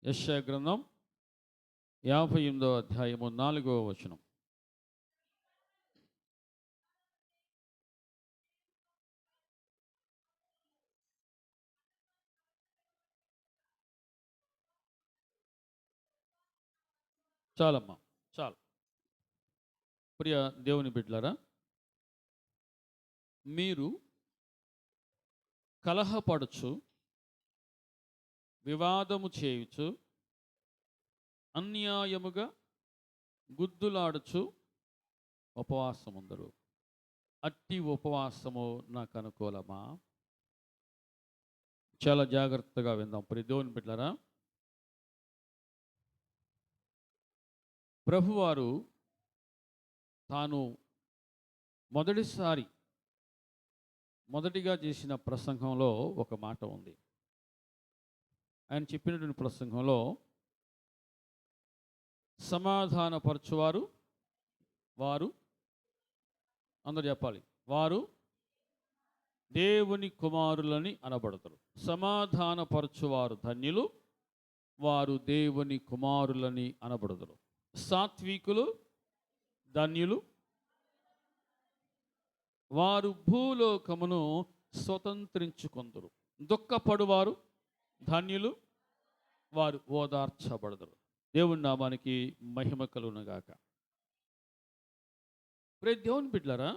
యెషయా గ్రంథం 58వ అధ్యాయము 4వ వచనం. చాలమ్మా, చాలు. ప్రియ దేవుని బిడ్డలారా, మీరు కలహపడుచు, వివాదము చేయుచు, అన్యాయముగా గుద్దులాడుచు ఉపవాసముందరు. అట్టి ఉపవాసము నాకు అనుకూలమా? చాలా జాగ్రత్తగా విందాం ప్రియ దేవుని బిడ్డలారా. ప్రభువారు తాను మొదటిగా చేసిన ప్రసంగంలో ఒక మాట ఉంది. ఆయన చెప్పినటువంటి ప్రసంగంలో సమాధానపరచువారు వారు, అందరూ చెప్పాలి, వారు దేవుని కుమారులని అనబడతారు. సమాధానపరచువారు ధన్యులు, వారు దేవుని కుమారులని అనబడతారు. సాత్వికులు ధన్యులు, వారు భూలోకమును స్వతంత్రించుకొందురు. దుఃఖపడువారు ధన్యులు, వారు ఓదార్చబడదురు. దేవుని నామానికి మహిమ కలుగునుగాక. ప్రియ దేవుని బిడ్డలారా,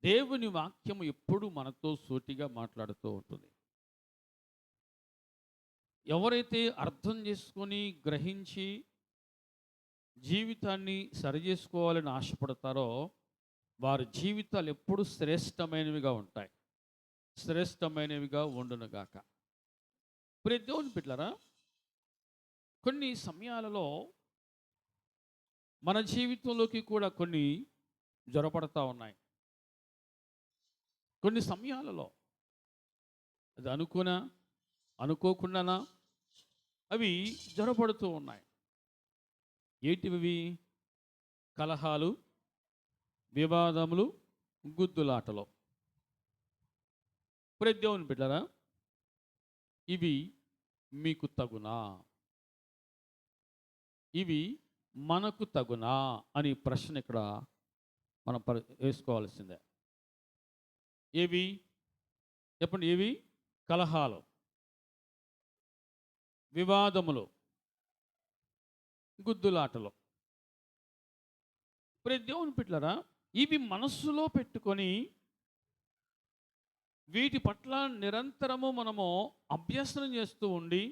దేవుని వాక్యము ఎప్పుడు మనతో సూటిగా మాట్లాడుతూ ఉంటుంది. ఎవరైతే అర్థం చేసుకొని గ్రహించి జీవితాన్ని సరిచేసుకోవాలని ఆశపడతారో వారి జీవితాలు ఎప్పుడు శ్రేష్టమైనవిగా ఉంటాయి, శ్రేష్టమైనవిగా ఉండునుగాక. ప్రియ దేవుని బిడ్డలారా, కొన్ని సమయాలలో మన జీవితంలోకి కూడా కొన్ని జ్వరపడతా ఉన్నాయి. కొన్ని సమయాలలో అది అనుకోకుండానా అవి జ్వరపడుతూ ఉన్నాయి. ఏంటివి? కలహాలు, వివాదములు, గుద్దులాటలు. ప్రియ దేవుని బిడ్డలారా, ఇవి మీకు తగునా? ఇవి మనకు తగునా అని ప్రశ్న ఇక్కడ మనం వేసుకోవాల్సిందే. ఏవి చెప్పండి? ఏవి? కలహాలు, వివాదములు, గుద్దులాటలు. ప్రియ దేవుని బిడ్డలారా, ఇవి మనస్సులో పెట్టుకొని వీటి పట్ల నిరంతరము మనము అభ్యసనం చేస్తూ ఉండి,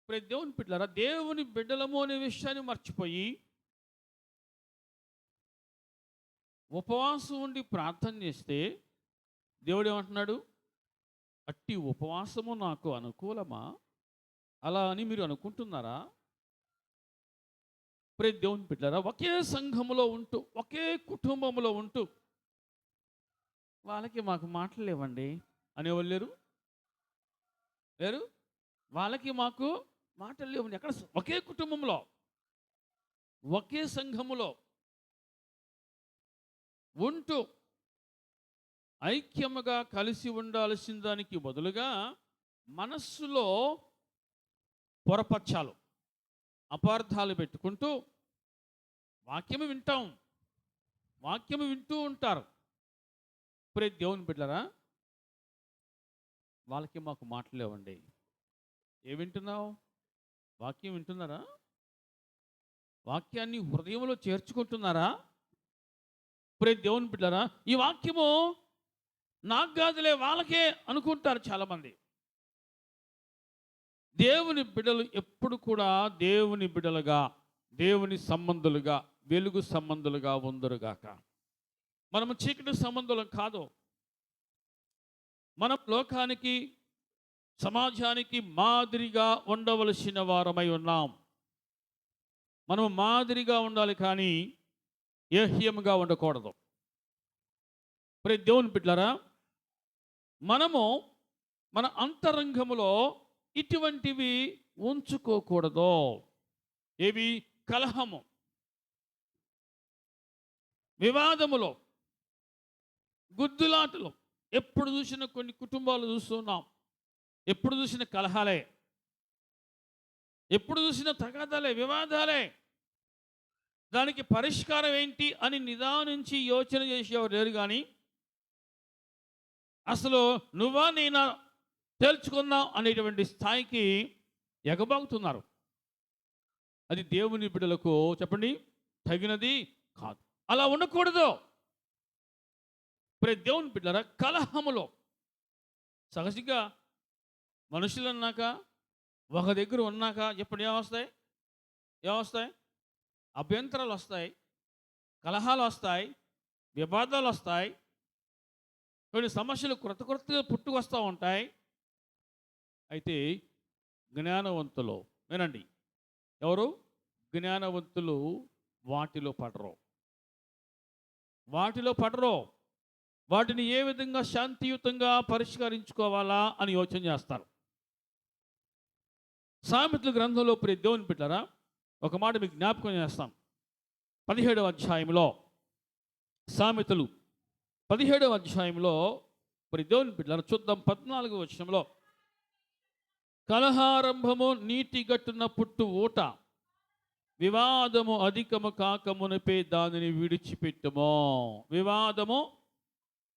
ప్రియ దేవుని బిడ్డలారా, దేవుని బిడ్డలము అనే విషయాన్ని మర్చిపోయి ఉపవాసం ఉండి ప్రార్థన చేస్తే దేవుడు ఏమంటున్నాడు? అట్టి ఉపవాసము నాకు అనుకూలమా? అలా అని మీరు అనుకుంటున్నారా? ప్రియ దేవుని బిడ్డలారా, ఒకే సంఘములో ఉంటూ, ఒకే కుటుంబంలో ఉంటూ వాళ్ళకి మాకు మాటలు లేవండి అనేవాళ్ళు లేరు. వాళ్ళకి మాకు మాటలు లేవండి. ఎక్కడ? ఒకే కుటుంబంలో, ఒకే సంఘములో ఉంటూ ఐక్యముగా కలిసి ఉండాల్సిన దానికి బదులుగా మనస్సులో పొరపచ్చాలు, అపార్థాలు పెట్టుకుంటూ వాక్యము వింటూ ఉంటారు. ప్రియ దేవుని బిడ్డలారా, వాళ్ళకి మాకు మాటలేవండి. ఏ వింటున్నావు? వాక్యం వింటున్నారా? వాక్యాన్ని హృదయంలో చేర్చుకుంటున్నారా? ప్రియ దేవుని బిడ్డలారా, ఈ వాక్యము నాకు కాదులే వాళ్ళకే అనుకుంటారు చాలామంది. దేవుని బిడ్డలు ఎప్పుడు కూడా దేవుని బిడ్డలుగా, దేవుని సంబంధులుగా, వెలుగు సంబంధులుగా ఉందరుగాక. మనము చీకటి సంబంధులం కాదు. మనం లోకానికి, సమాజానికి మాదిరిగా ఉండవలసిన వారమై ఉన్నాం. మనము మాదిరిగా ఉండాలి, కానీ ఏహ్యంగా ఉండకూడదు. ప్రియ దేవుని బిడ్డలారా, మనము మన అంతరంగములో ఇటువంటివి ఉంచుకోకూడదు. ఏవి? కలహము, వివాదములో, గుద్దులాటలు. ఎప్పుడు చూసినా కొన్ని కుటుంబాలు చూస్తున్నాం. ఎప్పుడు చూసిన కలహాలే, ఎప్పుడు చూసిన తగాదాలే, వివాదాలే. దానికి పరిష్కారం ఏంటి అని నిదానించి యోచన చేసేవారు లేరు. కానీ అసలు నువ్వా నేనా తేల్చుకుందాం అనేటువంటి స్థాయికి ఎగబాగుతున్నారు. అది దేవుని బిడ్డలకు చెప్పండి తగినది కాదు. అలా ఉండకూడదు. దేవుని బిడ్డల కలహములో సహజంగా మనుషులు అన్నాక ఒక దగ్గర ఉన్నాక ఎప్పుడు ఏమొస్తాయి? అభ్యంతరాలు వస్తాయి, కలహాలు వస్తాయి, వివాదాలు వస్తాయి, కొన్ని సమస్యలు కొత్తగా పుట్టుకొస్తూ ఉంటాయి. అయితే జ్ఞానవంతులు వినండి, ఎవరు జ్ఞానవంతులు వాటిలో పడరు. వాటిని ఏ విధంగా శాంతియుతంగా పరిష్కరించుకోవాలా అని యోచన చేస్తారు. సామెతల గ్రంథంలో దేవుని బిడ్డలారా ఒక మాట మీకు జ్ఞాపకం చేస్తాం. 17వ అధ్యాయంలో సామెతలు 17వ అధ్యాయంలో దేవుని బిడ్డలారా చూద్దాం. 14వ వచనంలో కలహారంభము నీటి గట్టున పుట్టు ఊట, వివాదము అధికము కాకమునిపే దానిని విడిచిపెట్టుమో. వివాదము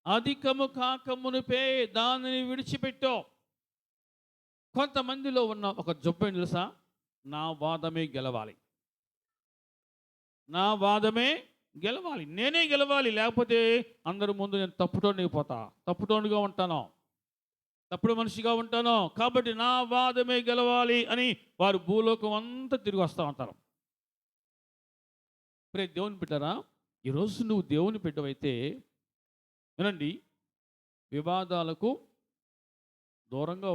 అధికము కాకమునిపే దానిని విడిచిపెట్టో. కొంతమందిలో ఉన్న ఒక జబ్బు తెలుసా? నా వాదమే గెలవాలి, నేనే గెలవాలి, లేకపోతే అందరి ముందు నేను తప్పుటోనిగా ఉంటాను, తప్పుడు మనిషిగా ఉంటాను, కాబట్టి నా వాదమే గెలవాలి అని వారు భూలోకం అంతా తిరిగి వస్తూ ఉంటారు. దేవుని బిడ్డరా, ఈరోజు నువ్వు దేవుని బిడ్డవైతే వినండి, వివాదాలకు దూరంగా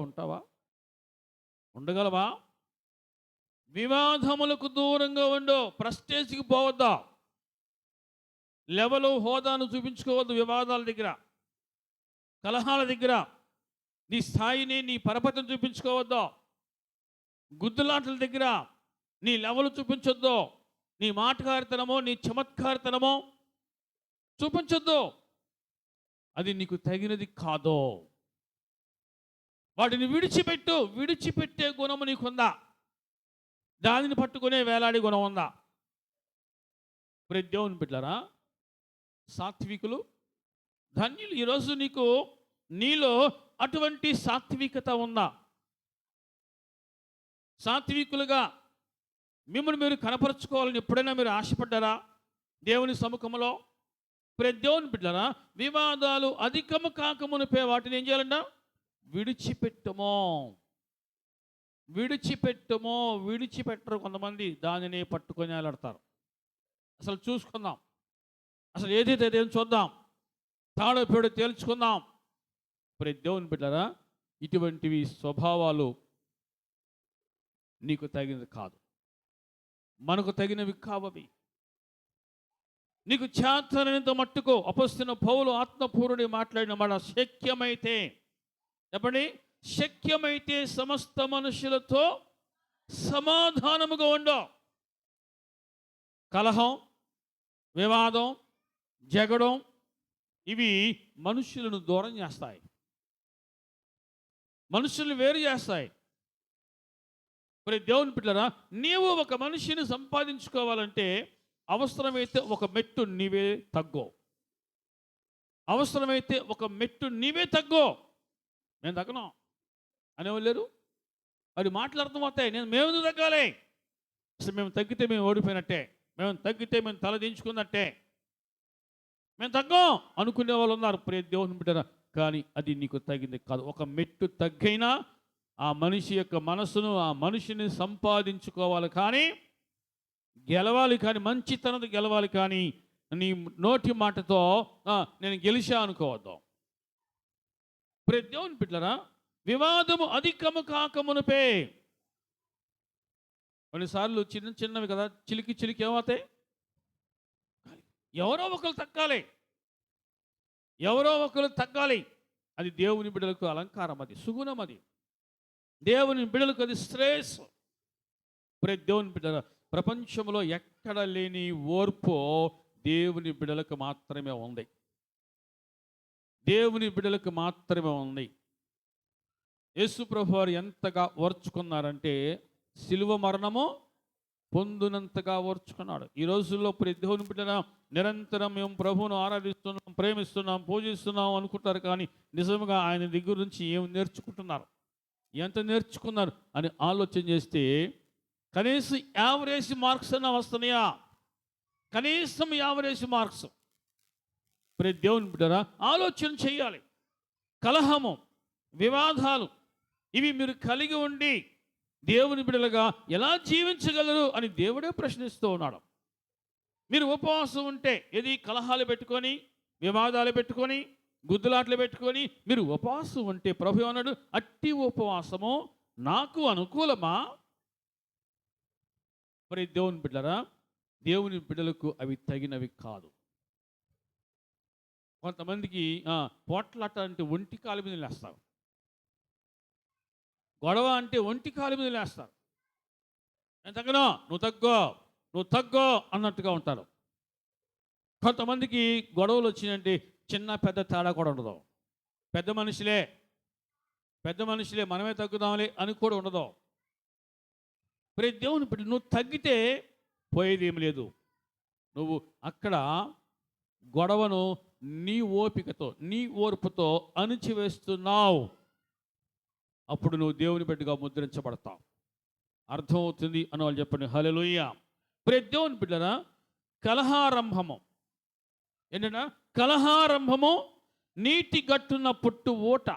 ఉండగలవా? వివాదములకు దూరంగా ఉండు. ప్రెస్టేజ్కి పోవద్దా, లెవెల్ హోదాను చూపించుకోవద్దు. వివాదాల దగ్గర, కలహాల దగ్గర నీ స్థాయిని, నీ పరపతిని చూపించుకోవద్దు. గుద్దులాటల దగ్గర నీ లెవెల్ చూపించొద్దు. నీ మాటకారితనమో నీ చమత్కారితనమో చూపించొద్దు. అది నీకు తగినది కాదో. వాటిని విడిచిపెట్టే గుణము నీకుందా? దానిని పట్టుకునే వేలాడి గుణం ఉందా? దేవుని బిడ్డలారా, సాత్వికులు ధన్యులు. ఈరోజు నీలో అటువంటి సాత్వికత ఉందా? సాత్వికులుగా మిమ్మల్ని మీరు కనపరుచుకోవాలని ఎప్పుడైనా మీరు ఆశపడ్డారా దేవుని సముఖంలో? దేవుని బిడ్డలారా, వివాదాలు అధికము కాకమునిపే వాటిని ఏం చేయాలంట? విడిచిపెట్టరు. కొంతమంది దానిని పట్టుకొని ఆలాడతారు. అసలు చూసుకుందాం, అసలు ఏదైతే చూద్దాం, తాడో పేడో తేల్చుకుందాం. దేవుని బిడ్డలారా, ఇటువంటివి స్వభావాలు నీకు తగినది కాదు, మనకు తగినవి కావవి. నీకు చేతనైనంత మట్టుకు అపొస్తలుడైన పౌలు ఆత్మపూర్ణుడి మాట్లాడిన మాట, శక్యమైతే చెప్పండి, శక్యమైతే సమస్త మనుషులతో సమాధానముగా ఉండు. కలహం, వివాదం, జగడం ఇవి మనుషులను దూరం చేస్తాయి, మనుషుల్ని వేరు చేస్తాయి. దేవుని బిడ్డలారా, నీవు ఒక మనిషిని సంపాదించుకోవాలంటే అవసరమైతే ఒక మెట్టు నీవే తగ్గో. నేను తగ్గను అనేవాళ్ళు లేరు. అది మాట్లాడుతూ వస్తాయి. మేము తగ్గాలి, అసలు మేము తగ్గితే మేము ఓడిపోయినట్టే, మేము తగ్గితే మేము తలదించుకున్నట్టే, మేము తగ్గం అనుకునే వాళ్ళు ఉన్నారు. దేవుని బిడ్డలారా, కానీ అది నీకు తగింది కాదు. ఒక మెట్టు తగ్గైనా ఆ మనిషి యొక్క మనసును, ఆ మనిషిని సంపాదించుకోవాలి, కానీ గెలవాలి, కానీ మంచితనతో గెలవాలి, కానీ నీ నోటి మాటతో నేను గెలిచా అనుకోవద్దు. దేవుని బిడ్డలారా, వివాదము అధికము కాకమునిపే. కొన్నిసార్లు చిన్నవి కదా, చిలికి ఏమవుతాయి? ఎవరో ఒకరు తగ్గాలి. అది దేవుని బిడ్డలకు అలంకారం, అది సుగుణం, అది దేవుని బిడ్డలకు అది శ్రేయస్సు. దేవుని బిడ్డల ప్రపంచంలో ఎక్కడ లేని ఓర్పు దేవుని బిడ్డలకు మాత్రమే ఉంది. యేసు ప్రభు వారు ఎంతగా ఓర్చుకున్నారంటే శిలువ మరణము పొందినంతగా ఓర్చుకున్నాడు. ఈ రోజుల్లో ప్రతి దేవుని బిడ్డన నిరంతరం మేము ప్రభువును ఆరాధిస్తున్నాం, ప్రేమిస్తున్నాం, పూజిస్తున్నాం అనుకుంటారు, కానీ నిజంగా ఆయన దగ్గర నుంచి ఏం నేర్చుకుంటున్నారు, ఎంత నేర్చుకున్నారు అని ఆలోచన చేస్తే కనీసం యావరేజ్ మార్క్స్ అన్న వస్తున్నాయా? కనీసం యావరేజ్ మార్క్స్. ప్రతి దేవుని బిడ్డరా ఆలోచన చేయాలి. కలహము, వివాదాలు ఇవి మీరు కలిగి ఉండి దేవుని బిడ్డలుగా ఎలా జీవించగలరు అని దేవుడే ప్రశ్నిస్తూ ఉన్నాడు. మీరు ఉపవాసం ఉంటే ఏది కలహాలు పెట్టుకొని, వివాదాలు పెట్టుకొని, గుద్దులాట్లు పెట్టుకొని మీరు ఉపవాసం ఉంటే ప్రభు అన్నాడు, అట్టి ఉపవాసము నాకు అనుకూలమా? మరి దేవుని బిడ్డరా, దేవుని బిడ్డలకు అవి తగినవి కాదు. కొంతమందికి పోట్లాట అంటే ఒంటి కాలు మీద లేస్తారు, గొడవ అంటే ఒంటి కాలు మీద లేస్తారు. నేను తగ్గను, నువ్వు తగ్గో అన్నట్టుగా ఉంటారు. కొంతమందికి గొడవలు వచ్చినాయంటే చిన్న పెద్ద తేడా కూడా ఉండదు. పెద్ద మనుషులే మనమే తగ్గుదాంలే అని కూడా ఉండదు. ప్రతి దేవుని బిడ్డ నువ్వు తగ్గితే పోయేదేమి లేదు. నువ్వు అక్కడ గొడవను నీ ఓపికతో, నీ ఓర్పుతో అణిచివేస్తున్నావు. అప్పుడు నువ్వు దేవుని బిడ్డగా ముద్రించబడతావు. అర్థమవుతుంది అని వాళ్ళు చెప్పండి. హల్లెలూయా. ప్రతి దేవుని బిడ్డనా, కలహారంభము ఏంటంటే కలహారంభము నీటి గట్టున పుట్టు ఊట.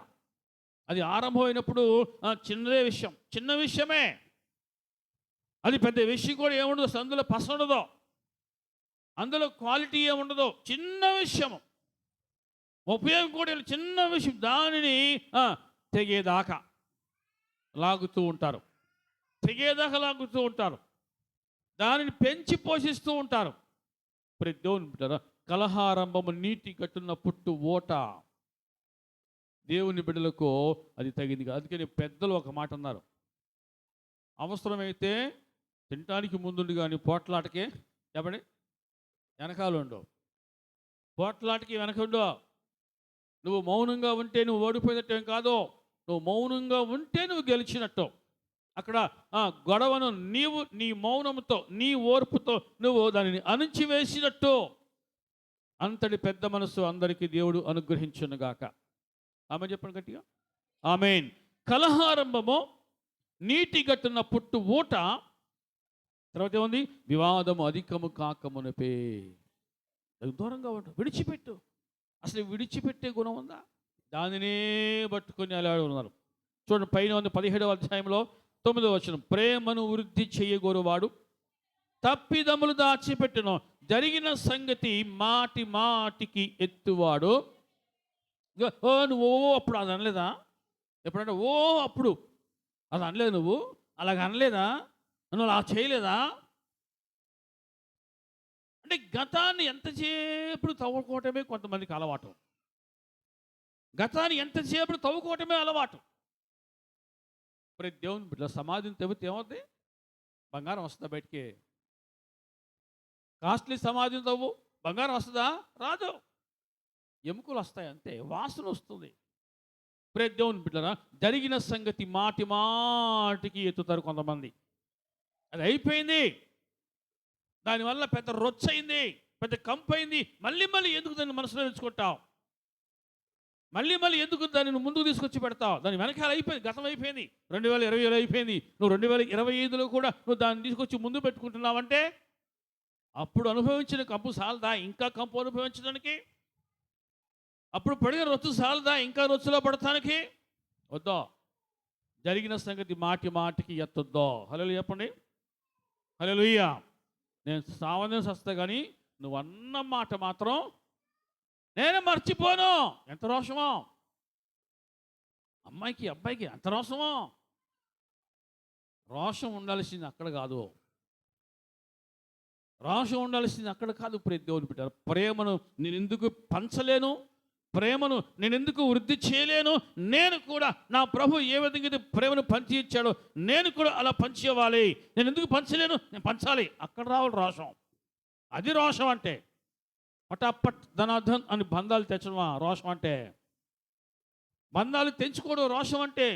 అది ఆరంభమైనప్పుడు చిన్న విషయమే. అది పెద్ద విషయం కూడా ఏముండదు, అందులో పస ఉండదు, అందులో క్వాలిటీ ఏముండదు. చిన్న విషయము, ఉపయోగం కూడా చిన్న విషయం, దానిని తెగేదాకా లాగుతూ ఉంటారు, దానిని పెంచి పోషిస్తూ ఉంటారు. ప్రతి దేవుని బిడ్డరా, కలహారంభము నీటి గట్టున పుట్టు ఓట. దేవుని బిడ్డలకు అది తగింది కాదు. అందుకని పెద్దలు ఒక మాట అన్నారు, అవసరమైతే తినటానికి ముందుండి కానీ పోట్లాటకే చెప్పండి వెనకాలండు, పోట్లాటకి వెనకండు. నువ్వు మౌనంగా ఉంటే నువ్వు ఓడిపోయినట్టేం కాదు, నువ్వు మౌనంగా ఉంటే నువ్వు గెలిచినట్టు. అక్కడ గొడవను నీవు నీ మౌనంతో, నీ ఓర్పుతో నువ్వు దానిని అణిచివేసినట్టు. అంతటి పెద్ద మనసు అందరికీ దేవుడు అనుగ్రహించునుగాక. ఆమె చెప్పండి గట్టిగా ఆమేన్. కలహారంభము నీటి గట్టున పుట్టు ఊట. తర్వాత ఏముంది? వివాదము అధికము కాకమునపే. దూరంగా ఉండు, విడిచిపెట్టు. అసలు విడిచిపెట్టే గుణం ఉందా? దానినే పట్టుకొని అలా ఉన్నారు. చూడండి, పైన ఉంది 17వ అధ్యాయంలో 9వ వచనం. ప్రేమను వృద్ధి చేయగోరువాడు తప్పిదములు దాచిపెట్టును, జరిగిన సంగతి మాటికి ఎత్తువాడు. నువ్వు అప్పుడు అది అనలేదా? ఎప్పుడంటే అప్పుడు అది అనలేదు, నువ్వు అలాగ అనలేదా, నువ్వు అలా చేయలేదా అంటే గతాన్ని ఎంతసేపు తవ్వుకోవటమే కొంతమందికి అలవాటు. గతాన్ని ఎంతసేపు తవ్వుకోవటమే అలవాటు. ప్రతి దేవుని బిడ్డ సమాధిని తవ్వితే ఏమవుతుంది? బంగారం వస్తుందా బయటికి? కాస్ట్లీ సమాధిని తవ్వు, బంగారం వస్తుందా? రాదు. ఎముకలు వస్తాయి అంతే, వాసన వస్తుంది. ప్రతి దేవుని బిడ్డరా, జరిగిన సంగతి మాటికి ఎత్తుతారు కొంతమంది. అది అయిపోయింది, దానివల్ల పెద్ద రొచ్చయింది, పెద్ద కంపైంది. మళ్ళీ ఎందుకు దాన్ని మనసులో తెచ్చుకుంటావు? మళ్ళీ ఎందుకు దాన్ని ముందుకు తీసుకొచ్చి పెడతావు? దాని వెనకాల అయిపోయింది, గతం అయిపోయింది. 2020 అయిపోయింది, నువ్వు 2025లో కూడా నువ్వు దాన్ని తీసుకొచ్చి ముందు పెట్టుకుంటున్నావంటే అప్పుడు అనుభవించిన కంపు సాలదా ఇంకా కంపు అనుభవించడానికి? అప్పుడు పడిన రొచ్చు సాలదా ఇంకా రొచ్చులో పడటానికి? వద్దా. జరిగిన సంగతి మాటికి ఎత్తొద్దో. హల్లెలూయా చెప్పండి. హల్లెలూయా. నేను సావనే వస్తా కానీ నువ్వు అన్న మాట మాత్రం నేనే మర్చిపోను. ఎంత రోషమో అమ్మాయికి అబ్బాయికి, ఎంత రోషమో. రోషం ఉండాల్సింది అక్కడ కాదు, రోషం ఉండాల్సింది అక్కడ కాదు. ప్రతి దేవుని బిడ్డ, ప్రేమను నేను ఎందుకు పంచలేను, ప్రేమను నేను ఎందుకు వృద్ధి చేయలేను? నేను కూడా నా ప్రభు ఏ విధంగా ప్రేమను పంచి ఇచ్చాడో నేను కూడా అలా పంచేవాలి. నేను ఎందుకు పంచలేను? నేను పంచాలి. అక్కడ రావాలి రోషం. అది రోషం అంటే. పటాపట్ ధనాధన్ అని బంధాలు తెచ్చడమా రోషం అంటే? బంధాలు తెంచుకోవడం రోషం అంటే.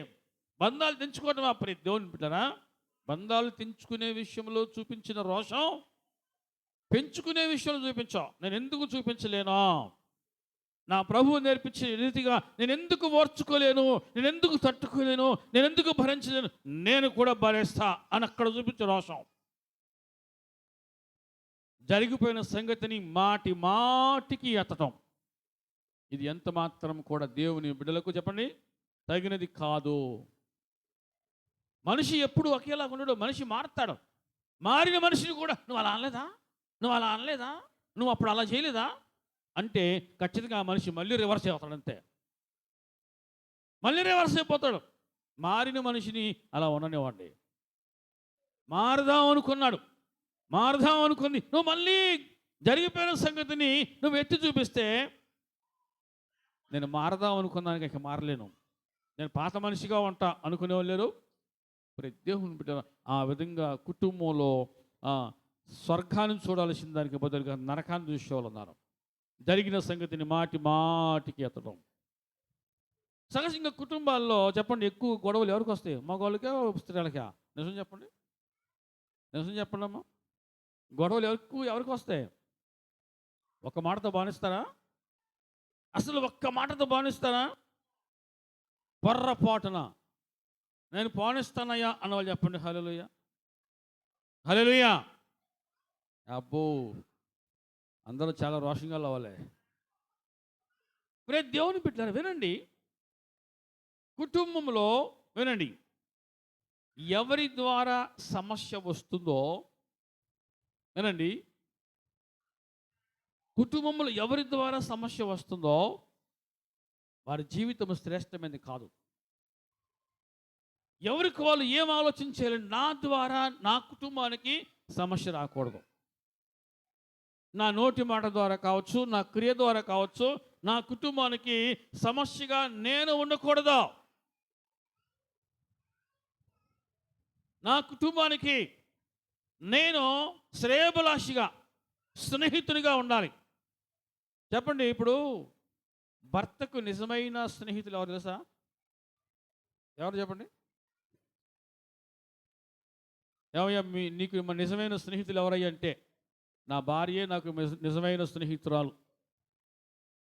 బంధాలు తెంచుకోవడం ప్రియ దేవుని బిడ్డలారా, బంధాలు తెంచుకునే విషయంలో చూపించిన రోషం పెంచుకునే విషయంలో చూపించావు. నేను ఎందుకు చూపించలేను? నా ప్రభువు నేర్పించే రీతిగా నేను ఎందుకు ఓర్చుకోలేను, నేను ఎందుకు తట్టుకోలేను, నేను ఎందుకు భరించలేను, నేను కూడా భరిస్తా అని అక్కడ చూపించే రోషం. జరిగిపోయిన సంగతిని మాటి మాటికి ఎత్తటం, ఇది ఎంత మాత్రం కూడా దేవుని బిడ్డలకు చెప్పండి తగినది కాదు. మనిషి ఎప్పుడు ఒకేలా ఉండడు, మనిషి మారుతాడు. మారిన మనిషిని కూడా నువ్వు అలా అనలేదా, నువ్వు అలా అనలేదా, నువ్వు అప్పుడు అలా చేయలేదా అంటే ఖచ్చితంగా ఆ మనిషి మళ్ళీ రివర్స్ అవుతాడు. అంతే, మళ్ళీ రివర్స్ అయిపోతాడు. మారిన మనిషిని అలా ఉండనివ్వండి. మారదాం అనుకున్నాడు, మారదాం అనుకుంది, నువ్వు మళ్ళీ జరిగిపోయిన సంగతిని నువ్వు ఎత్తి చూపిస్తే, నేను మారదాం అనుకున్నాను ఇక మారలేను, నేను పాత మనిషిగా ఉంటా అనుకునేవాళ్ళు లేరు. దేవుని బిడ్డ ఆ విధంగా కుటుంబంలో స్వర్గాన్ని చూడాల్సిన దానికి బదులుగా నరకాన్ని చూసేవాళ్ళు ఉన్నారు. జరిగిన సంగతిని మాటి మాటికి ఎత్తడం. సహజంగా కుటుంబాల్లో చెప్పండి ఎక్కువ గొడవలు ఎవరికి వస్తాయి? మగవాళ్ళకే స్త్రీలకా? నిజం చెప్పండి, నిజం చెప్పండి అమ్మా. గొడవలు ఎవరికి వస్తాయి? ఒక్క మాటతో బానిస్తారా? అసలు ఒక్క మాటతో బానిస్తారా? పొర్రపాటున నేను పానిస్తానయ్యా అన్నవాళ్ళు చెప్పండి హల్లెలూయా, హల్లెలూయా. అబ్బో, అందరూ చాలా రోషంగా అవ్వాలి. రే దేవుని బిడ్డలారా వినండి, కుటుంబంలో వినండి, ఎవరి ద్వారా సమస్య వస్తుందో వినండి, కుటుంబంలో ఎవరి ద్వారా సమస్య వస్తుందో వారి జీవితం శ్రేష్టమైనది కాదు. ఎవరికి వాళ్ళు ఏం ఆలోచించాలి, నా ద్వారా నా కుటుంబానికి సమస్య రాకూడదు. నా నోటి మాట ద్వారా కావచ్చు, నా క్రియ ద్వారా కావచ్చు, నా కుటుంబానికి సమస్యగా నేను ఉండకూడదు. నా కుటుంబానికి నేను శ్రేయభిలాషిగా స్నేహితునిగా ఉండాలి. చెప్పండి, ఇప్పుడు భర్తకు నిజమైన స్నేహితులు ఎవరు తెలుసా? ఎవరు చెప్పండి? ఏమయ్యా నీకు నిజమైన స్నేహితులు ఎవరయ్యా అంటే, నా భార్యే నాకు నిజమైన స్నేహితురాలు,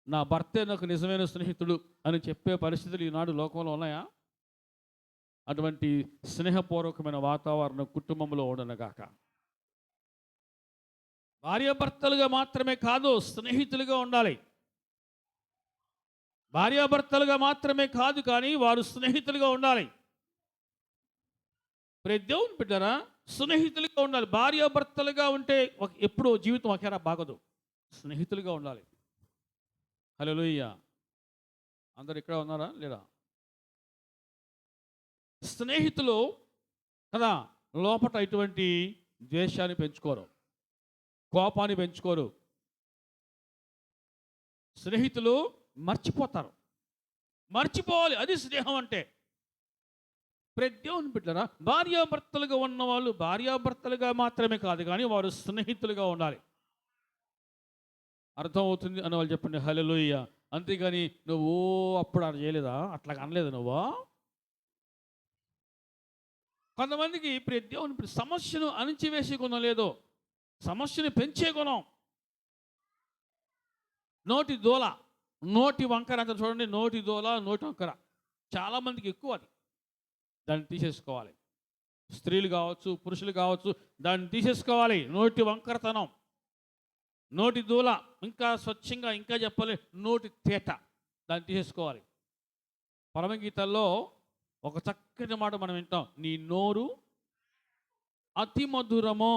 నా భర్తే నాకు నిజమైన స్నేహితుడు అని చెప్పే పరిస్థితులు ఈనాడు లోకంలో ఉన్నాయా? అటువంటి స్నేహపూర్వకమైన వాతావరణం కుటుంబంలో ఉండనుగాక. భార్యాభర్తలుగా మాత్రమే కాదు, స్నేహితులుగా ఉండాలి. భార్యాభర్తలుగా మాత్రమే కాదు కానీ వారు స్నేహితులుగా ఉండాలి. దేవుని బిడ్డరా, స్నేహితులుగా ఉండాలి. భార్యాభర్తలుగా ఉంటే ఎప్పుడూ జీవితం ఒకేలా బాగదు. స్నేహితులుగా ఉండాలి. హల్లెలూయా. అందరు ఇక్కడ ఉన్నారా లేదా? స్నేహితులు కదా లోపట ఇటువంటి ద్వేషాన్ని పెంచుకోరు, కోపాన్ని పెంచుకోరు. స్నేహితులు మర్చిపోతారు, మర్చిపోవాలి. అది స్నేహం అంటే. దేవుని బిడ్డలారా, భార్యాభర్తలుగా ఉన్నవాళ్ళు భార్యాభర్తలుగా మాత్రమే కాదు కానీ వారు స్నేహితులుగా ఉండాలి. అర్థమవుతుంది అని వాళ్ళు చెప్పండి హల్లెలూయా. అంతేగాని నువ్వు అప్పుడు అలా చేయలేదా, అట్లా అనలేదు నువ్వు. కొంతమందికి దేవుని సమస్యను అణిచివేసే గుణం లేదు, సమస్యను పెంచే గుణం. నోటి దూల, నోటి వంకర అంత చూడండి, నోటి దూల, నోటి వంకర చాలామందికి ఎక్కువ. అది దాన్ని తీసేసుకోవాలి. స్త్రీలు కావచ్చు, పురుషులు కావచ్చు, దాన్ని తీసేసుకోవాలి. నోటి వంకరతనం, నోటి దూల, ఇంకా స్వచ్ఛంగా ఇంకా చెప్పాలి నోటి తేట, దాన్ని తీసేసుకోవాలి. పరమగీతాల్లో ఒక చక్కటి మాట మనం వింటాం, నీ నోరు అతి మధురము.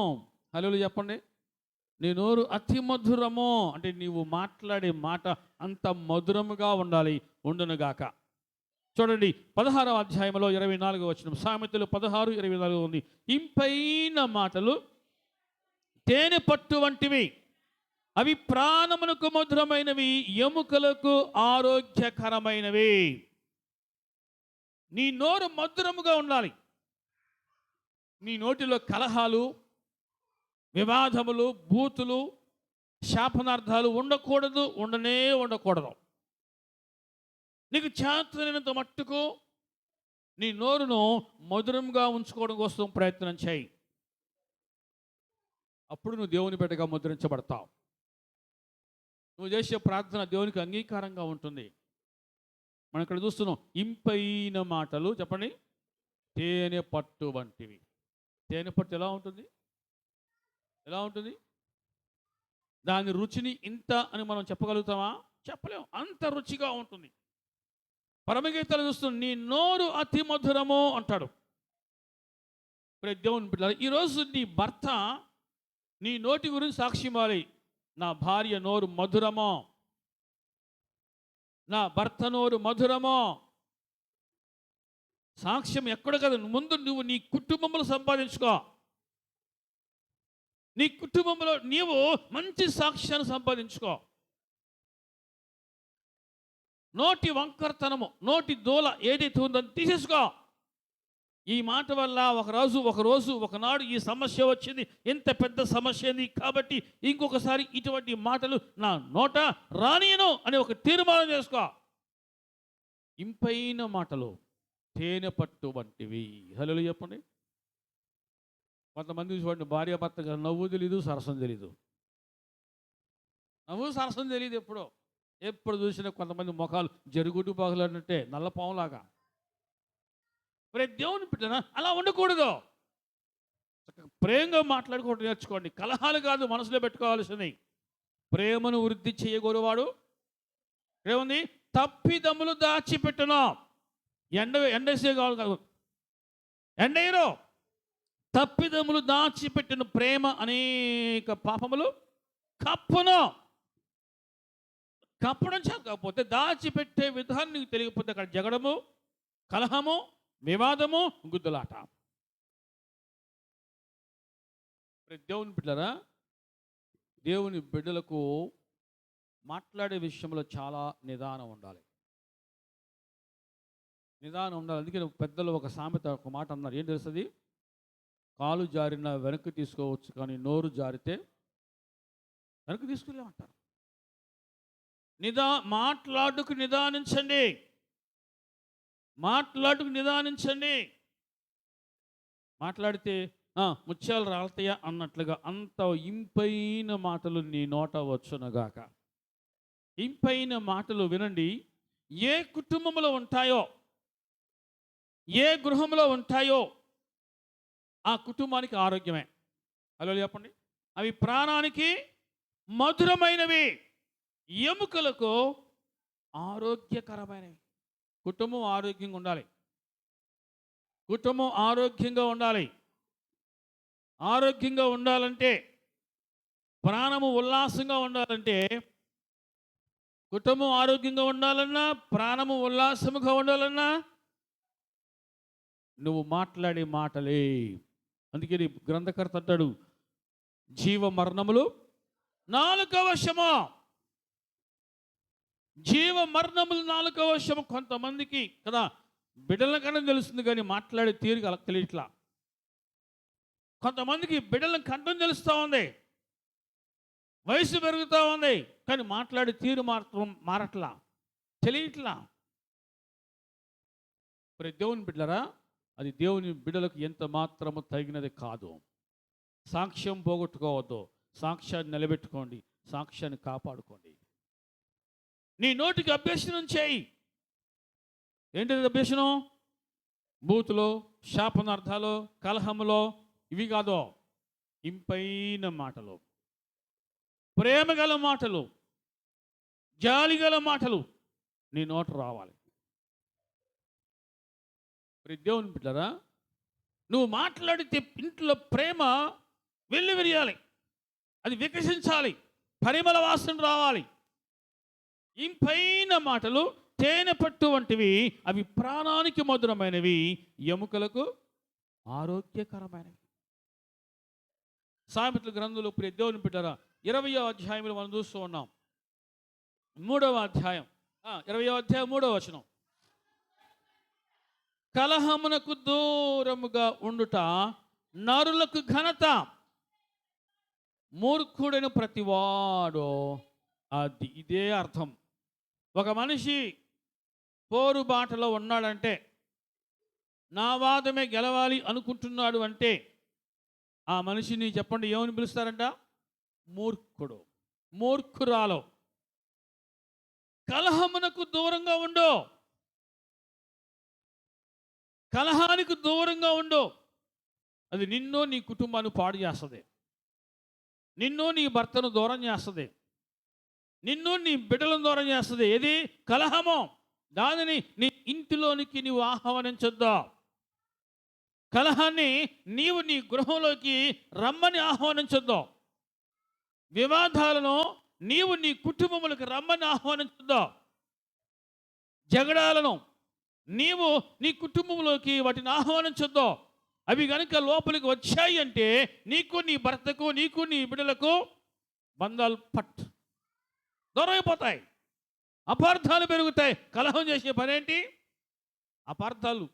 హల్లెలూయా చెప్పండి. నీ నోరు అతి మధురము అంటే నీవు మాట్లాడే మాట అంత మధురముగా ఉండాలి, ఉండునుగాక. చూడండి 16వ అధ్యాయంలో 24వ వచనం, సామెతలు 16:24 ఉంది. ఇంపైన మాటలు తేనె పట్టు వంటివి, అవి ప్రాణమునకు మధురమైనవి, ఎముకలకు ఆరోగ్యకరమైనవి. నీ నోరు మధురముగా ఉండాలి. నీ నోటిలో కలహాలు, వివాదములు, బూతులు, శాపనార్థాలు ఉండకూడదు, ఉండకూడదు. నీకు చేతనైనంత మట్టుకు నీ నోరును మధురంగా ఉంచుకోవడం కోసం ప్రయత్నం చేయి. అప్పుడు నువ్వు దేవుని బిడ్డగా ముద్రించబడతావు. నువ్వు చేసే ప్రార్థన దేవునికి అంగీకారంగా ఉంటుంది. మనం ఇక్కడ చూస్తున్నాం, ఇంపైన మాటలు చెప్పండి, తేనె పట్టు వంటివి. తేనె పట్టు ఎలా ఉంటుంది? ఎలా ఉంటుంది? దాని రుచిని ఇంత అని మనం చెప్పగలుగుతామా? చెప్పలేము. అంత రుచిగా ఉంటుంది. పరమగీతాలు చూస్తున్నాం, నీ నోరు అతి మధురము అంటాడు. దేవుని బిడ్డలారా, ఈరోజు నీ భర్త నీ నోటి గురించి సాక్ష్యం ఇవ్వాలి. నా భార్య నోరు మధురమో, నా భర్త నోరు మధురమో. సాక్ష్యం ఎక్కడ కదా, ముందు నువ్వు నీ కుటుంబంలో సంపాదించుకో. నీ కుటుంబంలో నీవు మంచి సాక్ష్యాన్ని సంపాదించుకో. నోటి వంకరతనము, నోటి దూల ఏదైతే ఉందో తీసేసుకో. ఈ మాట వల్ల ఒకనాడు ఈ సమస్య వచ్చింది, ఎంత పెద్ద సమస్య ఉంది కాబట్టి ఇంకొకసారి ఇటువంటి మాటలు నా నోట రానియను అని ఒక తీర్మానం చేసుకో. ఇంపైన మాటలు తేనె పట్టు వంటివి. హల్లెలూయా చెప్పండి. కొంతమంది చూడండి, భార్య భర్త గారు నవ్వు తెలీదు, సరసం తెలీదు. నవ్వు సరసం తెలియదు. ఎప్పుడు చూసినా కొంతమంది ముఖాలు జరుగుడు బాగులు అన్నట్టే, నల్ల పాములాగా. దేవుని బిడ్డనా అలా ఉండకూడదు. ప్రేమగా మాట్లాడుకోవడం నేర్చుకోండి. కలహాలు కాదు మనసులో పెట్టుకోవాల్సింది. ప్రేమను వృద్ధి చేయగోరువాడు ఏముంది? తప్పిదములు దాచిపెట్టును. ఎండేసే కాదు, ఎండేయరు. తప్పిదములు దాచిపెట్టిన ప్రేమ అనేక పాపములు కప్పును. కప్పడం కాకపోతే దాచిపెట్టే విధానం నీకు తెలియకపోతే అక్కడ జగడము, కలహము, వివాదము, గుద్దులాట. దేవుని బిడ్డలారా, దేవుని బిడ్డలకు మాట్లాడే విషయంలో చాలా నిదానం ఉండాలి. నిదానం ఉండాలి. అందుకే పెద్దలు ఒక సామెత, ఒక మాట అన్నారు. ఏం తెలుస్తుంది? కాలు జారిన వెనక్కి తీసుకోవచ్చు, కానీ నోరు జారితే వెనక్కి తీసుకెళ్ళామంటారు. మాట్లాడుకు నిదానించండి. మాట్లాడితే ముత్యాలు రాలతాయా అన్నట్లుగా అంత ఇంపైన మాటలు నీ నోట వచ్చునగాక. ఇంపైన మాటలు వినండి. ఏ కుటుంబంలో ఉంటాయో, ఏ గృహంలో ఉంటాయో ఆ కుటుంబానికి ఆరోగ్యమే. హలో చెప్పండి. అవి ప్రాణానికి మధురమైనవి, ఎముకలకు ఆరోగ్యకరమైనవి. కుటుంబం ఆరోగ్యంగా ఉండాలి. కుటుంబం ఆరోగ్యంగా ఉండాలి. ఆరోగ్యంగా ఉండాలంటే, ప్రాణము ఉల్లాసంగా ఉండాలంటే, కుటుంబం ఆరోగ్యంగా ఉండాలన్నా, ప్రాణము ఉల్లాసముగా ఉండాలన్నా నువ్వు మాట్లాడే మాటలే. అందుకే గ్రంథకర్త అంటాడు, జీవ మరణములు నాలుక వశము. జీవ మరణములు నాలుక వశము. కొంతమందికి కదా బిడ్డల కన్నా తెలుస్తుంది, కానీ మాట్లాడే తీరుగా అలా తెలియట్లా. కొంతమందికి బిడ్డల కంఠం తెలుస్తూ ఉంది, వయసు పెరుగుతూ ఉంది, కానీ మాట్లాడే తీరు మారట్లా, తెలియట్లా. దేవుని బిడ్డలరా, అది దేవుని బిడ్డలకు ఎంత మాత్రము తగినది కాదు. సాక్ష్యం పోగొట్టుకోవద్దు. సాక్ష్యాన్ని నిలబెట్టుకోండి. సాక్ష్యాన్ని కాపాడుకోండి. నీ నోటికి అభ్యసనం చేయి. ఏంటిది అభ్యసనం? బూతులో, శాపనార్థాలు, కలహములో ఇవి కాదు. ఇంపైన మాటలు, ప్రేమగల మాటలు, జాలిగల మాటలు నీ నోట రావాలి. దేవుని బిడ్డలారా, నువ్వు మాట్లాడితే ఇంట్లో ప్రేమ వెల్లివిరియాలి, అది వికసించాలి, పరిమళ వాసన రావాలి. ఇంపైన మాటలు తేనె పట్టు వంటివి, అవి ప్రాణానికి మధురమైనవి, ఎముకలకు ఆరోగ్యకరమైనవి. సామెతల గ్రంథంలో దేవుని బిడ్డలారా, 20వ అధ్యాయంలో మనం చూస్తూ ఉన్నాం. 3వ అధ్యాయం 20వ అధ్యాయం 3వ వచనం. కలహమునకు దూరముగా ఉండుట నరులకు ఘనత, మూర్ఖుడైన ప్రతివాడు. అది ఇదే అర్థం. ఒక మనిషి పోరు బాటలో ఉన్నాడంటే, నా వాదమే గెలవాలి అనుకుంటున్నాడు అంటే ఆ మనిషిని చెప్పండి ఏమని పిలుస్తారంట? మూర్ఖుడు, మూర్ఖురాలో. కలహమునకు దూరంగా ఉండు, కలహానికి దూరంగా ఉండు. అది నిన్ను నీ కుటుంబాన్ని పాడు చేస్తుంది, నిన్ను నీ భర్తను దూరం చేస్తుంది, నిన్ను నీ బిడ్డలను దూరం చేస్తుంది. ఏది? కలహము. దానిని నీ ఇంటిలోనికి నీవు ఆహ్వానించొద్దు. కలహాన్ని నీవు నీ గృహంలోకి రమ్మని ఆహ్వానించొద్దు. వివాదాలను నీవు నీ కుటుంబములకు రమ్మని ఆహ్వానించొద్దు. జగడాలను నీవు నీ కుటుంబంలోకి వాటిని ఆహ్వానించొద్దు. అవి కనుక లోపలికి వచ్చాయి అంటే నీకు నీ భర్తకు, నీకు నీ బిడ్డలకు బంధాలు దూరమైపోతాయి, అపార్థాలు పెరుగుతాయి. కలహం చేసే పనేంటి? అపార్థాలు,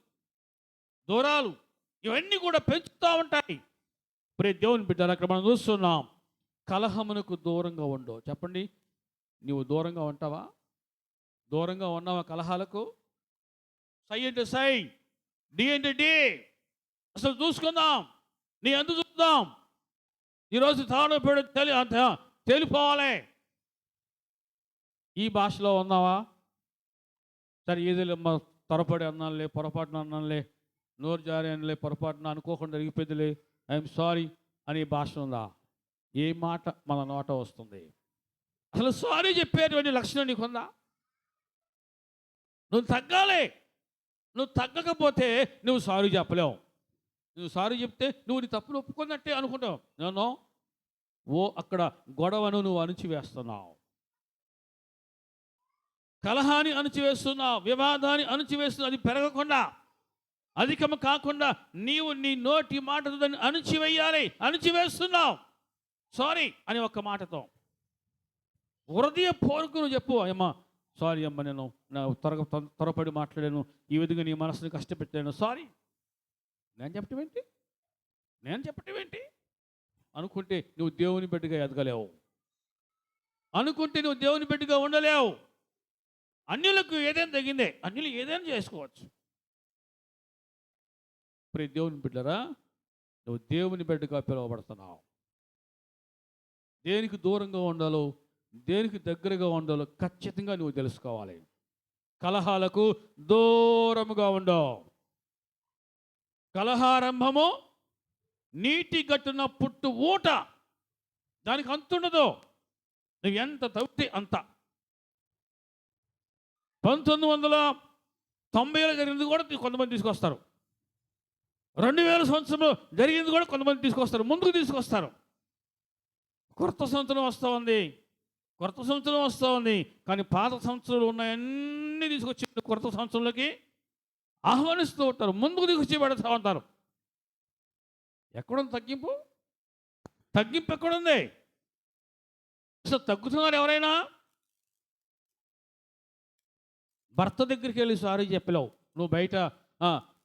దూరాలు, ఇవన్నీ కూడా పెంచుతూ ఉంటాయి. ప్రియ దేవుని బిడ్డలు, అక్కడ మనం చూస్తున్నాం, కలహమునకు దూరంగా ఉండు. చెప్పండి, నీవు దూరంగా ఉంటావా? దూరంగా ఉన్నావా కలహాలకు? సై అంటే సై, డి అంటే డి. అసలు చూసుకుందాం, నీ ఎందుకు చూద్దాం. ఈరోజు తాడోపేడు తేలిపోవాలి. ఈ భాషలో ఉన్నావా? సరే ఏదో త్వరపడి అన్నానులే, పొరపాటున అన్నానులే, నోరు జారి అనలే, పొరపాటున అనుకోకుండా జరిగిపోయిందిలే, ఐఎమ్ సారీ అనే భాష ఉందా? ఏ మాట మన నోట వస్తుంది? అసలు సారీ చెప్పేటువంటి లక్షణం నీకుందా? నువ్వు తగ్గాలి. నువ్వు తగ్గకపోతే నువ్వు సారీ చెప్పలేవు. నువ్వు సారీ చెప్తే నువ్వు నీ తప్పులు ఒప్పుకున్నట్టే అనుకుంటావు. నేను అక్కడ గొడవను నువ్వు అణిచివేస్తున్నావు, కలహాన్ని అణిచివేస్తున్నావు, వివాదాన్ని అణిచివేస్తున్నావు. అది పెరగకుండా, అధికము కాకుండా నీవు నీ నోటి మాటతో దాన్ని అణిచివేయాలి. అణిచివేస్తున్నావు సారీ అని ఒక్క మాటతో. హృదయపూర్వకంగా నువ్వు చెప్పు, అమ్మా సారీ అమ్మ, నేను త్వరపడి మాట్లాడాను, ఈ విధంగా నీ మనసుని కష్టపెట్టాను, సారీ. నేను చెప్పటం ఏంటి అనుకుంటే నువ్వు దేవుని బిడ్డగా ఎదగలేవు, అనుకుంటే నువ్వు దేవుని బిడ్డగా ఉండలేవు. అన్యులకు ఏదైనా తగిందే, అన్యులు ఏదైనా చేసుకోవచ్చు. ప్రియ దేవుని బిడ్డరా, నువ్వు దేవుని బిడ్డగా పిలువబడుతున్నావు. దేనికి దూరంగా ఉండాలో, దేనికి దగ్గరగా ఉండాలో ఖచ్చితంగా నువ్వు తెలుసుకోవాలి. కలహాలకు దూరముగా ఉండవు. కలహారంభము నీటి గట్టున పుట్టు ఊట, దానికి అంతుండదు. నువ్వు ఎంత తవ్వితే అంత. 1990లో జరిగింది కూడా కొంతమంది తీసుకొస్తారు, 2000 సంవత్సరంలో జరిగింది కూడా కొంతమంది తీసుకొస్తారు, ముందుకు తీసుకొస్తారు. కొత్త సంవత్సరం వస్తూ ఉంది, కానీ పాత సంవత్సరాలు ఉన్నాయన్నీ తీసుకొచ్చి కొత్త సంవత్సరంలోకి ఆహ్వానిస్తూ ఉంటారు, ముందుకు తీసుకొచ్చి పెడతా ఉంటారు. ఎక్కడుంది తగ్గింపు? ఎక్కడుంది? అసలు తగ్గుతున్నారు ఎవరైనా? భర్త దగ్గరికి వెళ్ళి సారీ చెప్పలేవు. నువ్వు బయట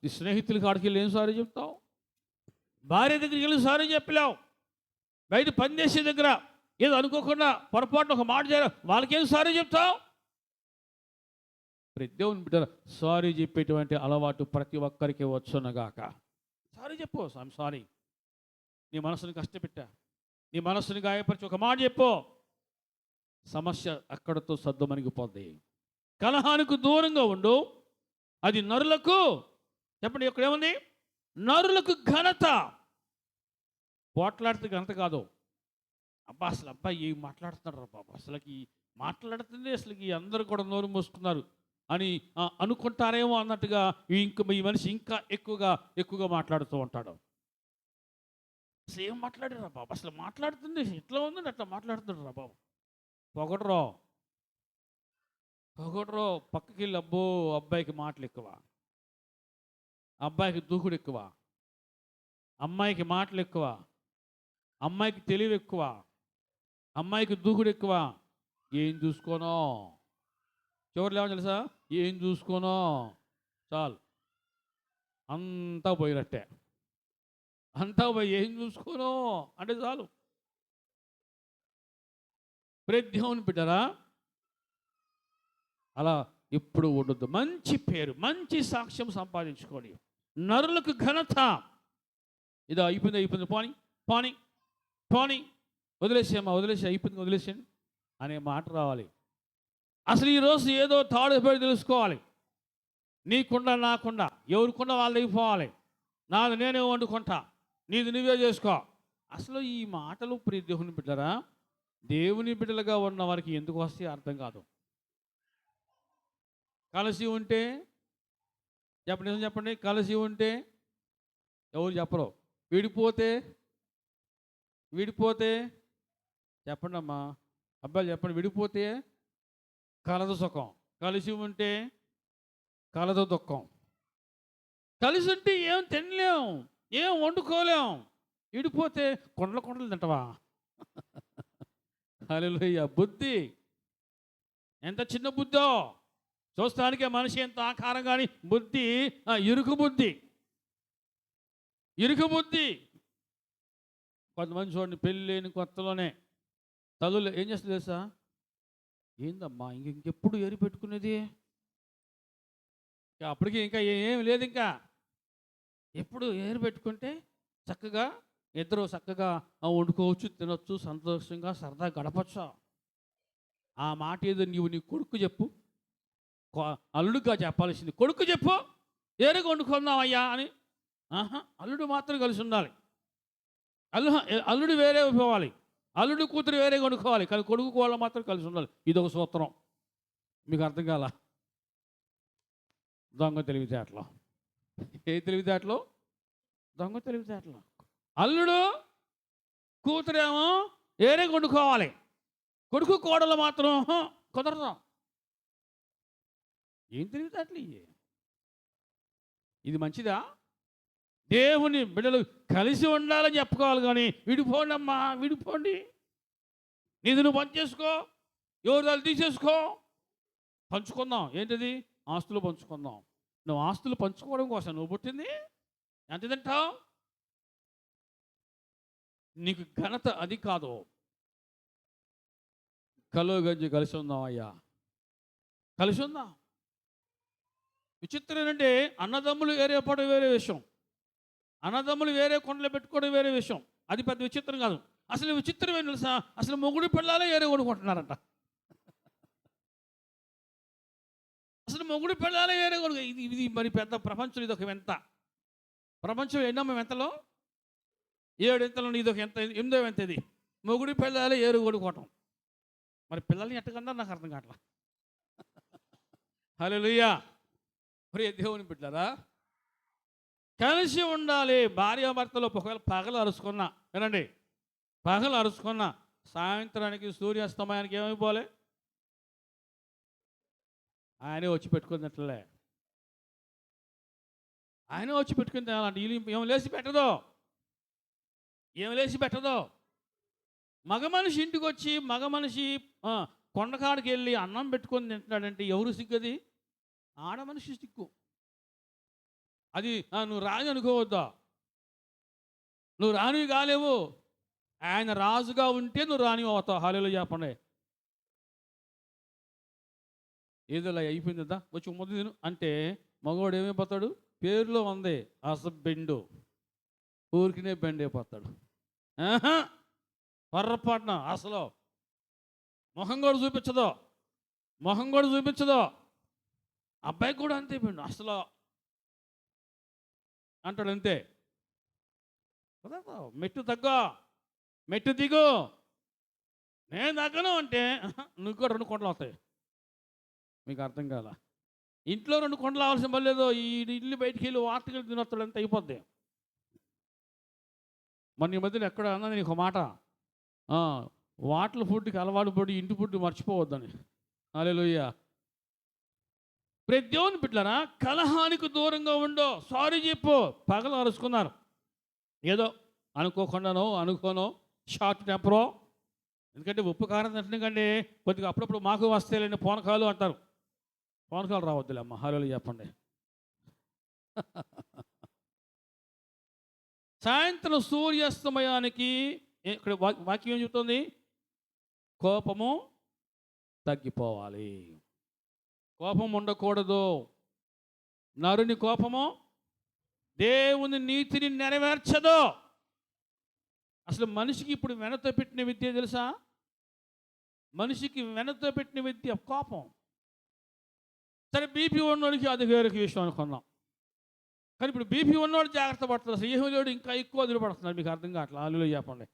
ఈ స్నేహితుల కాడికి వెళ్ళి ఏం సారీ చెప్తావు? భార్య దగ్గరికి వెళ్ళి సారీ చెప్పలేవు. బయట పనిచేసే దగ్గర ఏదో అనుకోకుండా పొరపాటున ఒక మాట చేయాలి, వాళ్ళకేం సారీ చెప్తావు? దేవుని బిడ్డ, సారీ చెప్పేటువంటి అలవాటు ప్రతి ఒక్కరికి వచ్చునగాక. సారీ చెప్పు, ఐఎమ్ సారీ, నీ మనసుని కష్టపెట్టా, నీ మనసుని గాయపరిచి ఒక మాట చెప్పు, సమస్య అక్కడతో సద్దుమణిగిపోద్ది. కలహానికి దూరంగా ఉండు. అది నరులకు, చెప్పండి ఇక్కడ ఏముంది? నరులకు ఘనత. పోట్లాడితే ఘనత కాదు. అసలు అబ్బాయి ఏం మాట్లాడుతున్నారు రా బాబు, అసలుకి మాట్లాడుతుంది, అసలుకి అందరూ కూడా నోరు మూసుకున్నారు అని అనుకుంటారేమో అన్నట్టుగా ఈ మనిషి ఇంకా ఎక్కువగా మాట్లాడుతూ ఉంటాడు. అసలు ఏం మాట్లాడారా బాబు, అసలు మాట్లాడుతుంది ఇట్లా ఉందండి, అట్లా మాట్లాడుతున్నాడు రా బాబు. పొగడరో పక్కకి వెళ్ళి, అబ్బో అబ్బాయికి మాటలు ఎక్కువ, అబ్బాయికి దూకుడు ఎక్కువ, అమ్మాయికి మాటలు ఎక్కువ, అమ్మాయికి తెలివి ఎక్కువ, అమ్మాయికి దూకుడు ఎక్కువ. ఏం చూసుకోనో చివరిలో ఏమో తెలుసా? ఏం చూసుకోనో చాలు, అంతా పోయినట్టే. అంతా పోయి ఏం చూసుకోనో అంటే చాలు. దేవుని బిడ్డరా, అలా ఎప్పుడు ఉండొద్దు. మంచి పేరు, మంచి సాక్ష్యం సంపాదించుకోండి. నరులకు ఘనత. ఇదో అయిపోయింది, పోని పోని పోని వదిలేసేమ్మా, వదిలేసి అయిపోయింది, వదిలేసేయండి అనే మాట రావాలి. అసలు ఈరోజు ఏదో తాడు పేరు తెలుసుకోవాలి. నీకుండా నాకుండా ఎవరికుండా వాళ్ళు అయిపోవాలి. నాది నేనే వండుకుంటా, నీది నువ్వే చేసుకో. అసలు ఈ మాటలు ప్రియ దేవుని బిడ్డరా, దేవుని బిడ్డలుగా ఉన్న వారికి ఎందుకు వస్తే అర్థం కాదు. కలిసి ఉంటే చెప్పండి, నిజం చెప్పండి, కలిసి ఉంటే ఎవరు చెప్పరు. విడిపోతే విడిపోతే చెప్పండి అమ్మా, అబ్బాయిలు చెప్పండి, విడిపోతే కలదు సుఖం, కలిసి ఉంటే కలదు దుఃఖం. కలిసి ఉంటే ఏం తినలేం, ఏం వండుకోలేం. విడిపోతే కొండలు తింటావా? హల్లెలూయా. బుద్ధి ఎంత చిన్న బుద్ధో, చూస్తానికే మనిషి ఎంత ఆకారం, కానీ బుద్ధి ఇరుకు బుద్ధి, ఇరుకు బుద్ధి. కొంతమంది చూడండి, పెళ్ళి లేని కొత్తలోనే తల్లులు ఏం చేస్తుంది తెలుసా? ఏందమ్మా ఇంకెప్పుడు ఏరి పెట్టుకునేది, అప్పటికి ఇంకా ఏం లేదు, ఇంకా ఎప్పుడు ఏరి పెట్టుకుంటే చక్కగా ఇద్దరు చక్కగా వండుకోవచ్చు, తినొచ్చు, సంతోషంగా సరదా గడపచ్చు. ఆ మాట ఏదో నీవు నీ కొడుకు చెప్పు, అల్లుడుగా చెప్పాల్సింది. కొడుకు చెప్పు, ఏరుగా వండుకుందాం అయ్యా అని. అల్లుడు మాత్రం కలిసి ఉండాలి. అల్లుడు వేరే పోవాలి, అల్లుడు కూతురు వేరే వండుకోవాలి, కానీ కొడుకు వాళ్ళు మాత్రం కలిసి ఉండాలి. ఇదొక సూత్రం. మీకు అర్థం కాల? దొంగ తెలివితేటలు. ఏ తెలివితేటలు? దొంగ తెలివితేటలు. అల్లుడు కూతురేమో వేరే వండుకోవాలి, కొడుకు కోడలు మాత్రం కుదరదు. ఏం తెలివితేటలు ఇవి? ఇది మంచిదా? దేవుని బిడ్డలు కలిసి ఉండాలని చెప్పుకోవాలి, కానీ విడిపోండి అమ్మా, విడిపోండి, నీది నువ్వు పనిచేసుకో, ఎవరు వాళ్ళు తీసేసుకో, పంచుకుందాం. ఏంటిది? ఆస్తులు పంచుకుందాం. నువ్వు ఆస్తులు పంచుకోవడం కోసం నువ్వు పుట్టింది. ఎంత తింటావు? నీకు ఘనత అది కాదు. కలో గంజి కలిసి ఉందాం అయ్యా, కలిసి ఉందాం. విచిత్రం ఏంటంటే అన్నదమ్ములు వేరే పడడం వేరే విషయం, అన్నదమ్ములు వేరే కొండలు పెట్టుకోవడం వేరే విషయం. అది పెద్ద విచిత్రం కాదు. అసలు విచిత్రం ఏం తెలుసా? అసలు మొగుడు పిల్లలే వేరే కొనుక్కుంటున్నారంట. అసలు మొగుడు పిల్లలే వేరే కొనుక్కో. ఇది మరి పెద్ద ప్రపంచం. ఇది ఒక వింత ప్రపంచం. ఎన్నో వింతలో 7 వింతలు, ఇదొక ఎంత, 8వ వింత ఇది. మొగుడు పిల్లలే ఏరు కొనుక్కోవటం. మరి పిల్లల్ని ఎట్టకన్నా నాకు అర్థం కావట్లా. హల్లెలూయా. ప్రియ దేవుని బిడ్డలారా, కలిసి ఉండాలి. భార్యాభర్తలు ఒకవేళ పగలు అరుచుకున్నా, వినండి, పగలు అరుచుకున్నా సాయంత్రానికి సూర్యాస్తమయానికి ఏమైపోలే? ఆయనే వచ్చి పెట్టుకున్నట్లే, ఆయనే వచ్చి పెట్టుకుని తేవాలంటే ఏం లేచి పెట్టదో, ఏం లేచి పెట్టదో. మగ మనిషి ఇంటికి వచ్చి మగ మనిషి కొండకాడికి వెళ్ళి అన్నం పెట్టుకొని తింటున్నాడంటే ఎవరు సిగ్గది? ఆడ మనిషి సిగ్గు. అది నువ్వు రాజు అనుకోవద్దా, నువ్వు రానివి కాలేవు. ఆయన రాజుగా ఉంటే నువ్వు రానివి అవుతావు. హల్లెలూయా చెప్పండి. ఏదోలా అయిపోయిందా, వచ్చి ముద్ద తిను అంటే మగవాడు ఏమైపోతాడు? పేరులో ఉంది అసబెండు, ఊరికినే బెండ్ అయిపోతాడు. పొర్రపాటున అసలు మొహం కూడా చూపించదు, మొహం కూడా చూపించదు. అబ్బాయికి కూడా అంతే పిండు అసలు అంటాడు, అంతే. మెట్టు తగ్గో, మెట్టు దిగు, నేను తగ్గను అంటే నువ్వు కూడా 2 కొండలు అవుతాయి. మీకు అర్థం కాల? ఇంట్లో 2 కొండలు అవసరం పడలేదు. ఈ ఇల్లు బయటికి వెళ్ళి వార్తలు తినొస్తాడు, అంత అయిపోద్ది. మన ఈ మధ్యన ఎక్కడ అన్నది నీకు మాట, వాటల ఫుడ్కి అలవాటు పడి ఇంటి ఫుడ్ మర్చిపోవద్దని. హల్లెలూయా. ప్రతి దేవుని బిడ్డలారా, కలహానికి దూరంగా ఉండో. సారీ చెప్పు. పగలు అరుచుకున్నారు, ఏదో అనుకోనో షార్ట్ టెంపరో. ఎందుకంటే ఉప్పు కారం తింటుందండి, కొద్దిగా అప్పుడప్పుడు మాకు వస్తేలేండి పోనకాలు అంటారు. పోనకాలు రావద్దులే అమ్మ. హల్లెలూయా చెప్పండి. సాయంత్రం సూర్యాస్తమయానికి ఇక్కడ వాక్యం ఏం చెప్తుంది? కోపము తగ్గిపోవాలి, కోపం ఉండకూడదు. నరుని కోపము దేవుని నీతిని నెరవేర్చదు. అసలు మనిషికి ఇప్పుడు వెనతో పెట్టిన విద్య తెలుసా? మనిషికి వెనతో పెట్టిన విద్య కోపం. సరే బీపీ ఉన్నోడికి అది వేరే విషయం అనుకున్నాం. కానీ ఇప్పుడు బీపీ ఉన్నోడు జాగ్రత్త పడుతుంది. అసలు ఏమీ ఇంకా ఎక్కువ వదిలిపడుతున్నారు. మీకు అర్థం కావట్లేదు. ఆలులో చెప్పండి.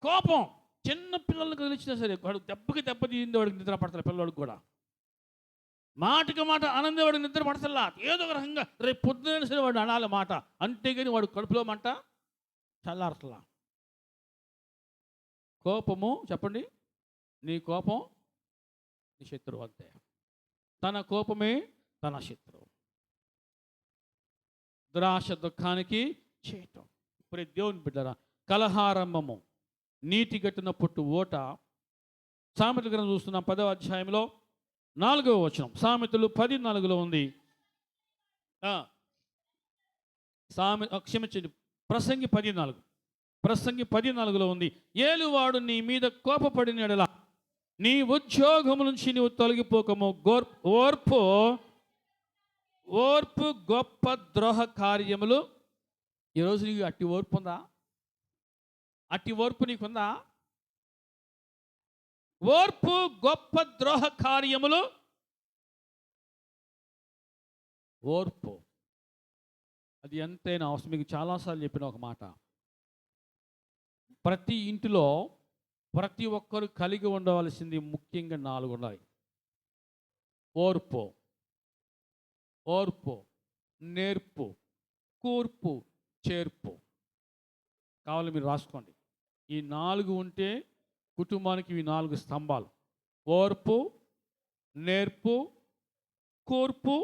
కోపం చిన్న పిల్లలకు వదిలిచ్చినా సరే వాడు దెబ్బకి దెబ్బ తీయింది, వాడికి నిద్ర పడతారు. పిల్లవాడికి కూడా మాటకి మాట ఆనందే వాడికి నిద్ర పడతల్లా. ఏదో ఒక రకంగా రేపు పొద్దున సరే వాడు అనాలి మాట. అంతేగాని వాడు కడుపులో మంట చల్లారట్లా. కోపము చెప్పండి, నీ కోపం నీ శత్రువు అంతే. తన కోపమే తన శత్రువు. దురాశ దుఃఖానికి చేయటం. ఇప్పుడు దేవుని బిడ్డరా, కలహారంభము నీటి గట్టిన పుట్టు ఓట. సామెతల గ్రంథం చూస్తున్నాం 10వ అధ్యాయంలో 4వ వచనం. సామెతలు 10:4 ఉంది. క్షమించండి, ప్రసంగి 10:4. ప్రసంగి 10:4 ఉంది. ఏలువాడు నీ మీద కోపపడిన యెడల నీ ఉద్యోగము నుంచి నీవు తొలగిపోకము. ఓర్పు గొప్ప ద్రోహ కార్యములు. ఈరోజు నీకు అట్టి ఓర్పు ఉందా? అట్టి ఓర్పు నీకుందా? ఓర్పు గొప్ప ద్రోహ కార్యములు. ఓర్పు అది ఎంతైనా అవసరం. మీకు చాలాసార్లు చెప్పిన ఒక మాట, ప్రతి ఇంటిలో ప్రతి ఒక్కరు కలిగి ఉండవలసింది ముఖ్యంగా 4 ఉన్నాయి. ఓర్పు, ఓర్పు, నేర్పు, కూర్పు, చేర్పు. కావాలి మీరు రాసుకోండి. ఈ 4 ఉంటే కుటుంబానికి ఇవి 4 స్తంభాలు. ఓర్పు, నేర్పు, కూర్పు,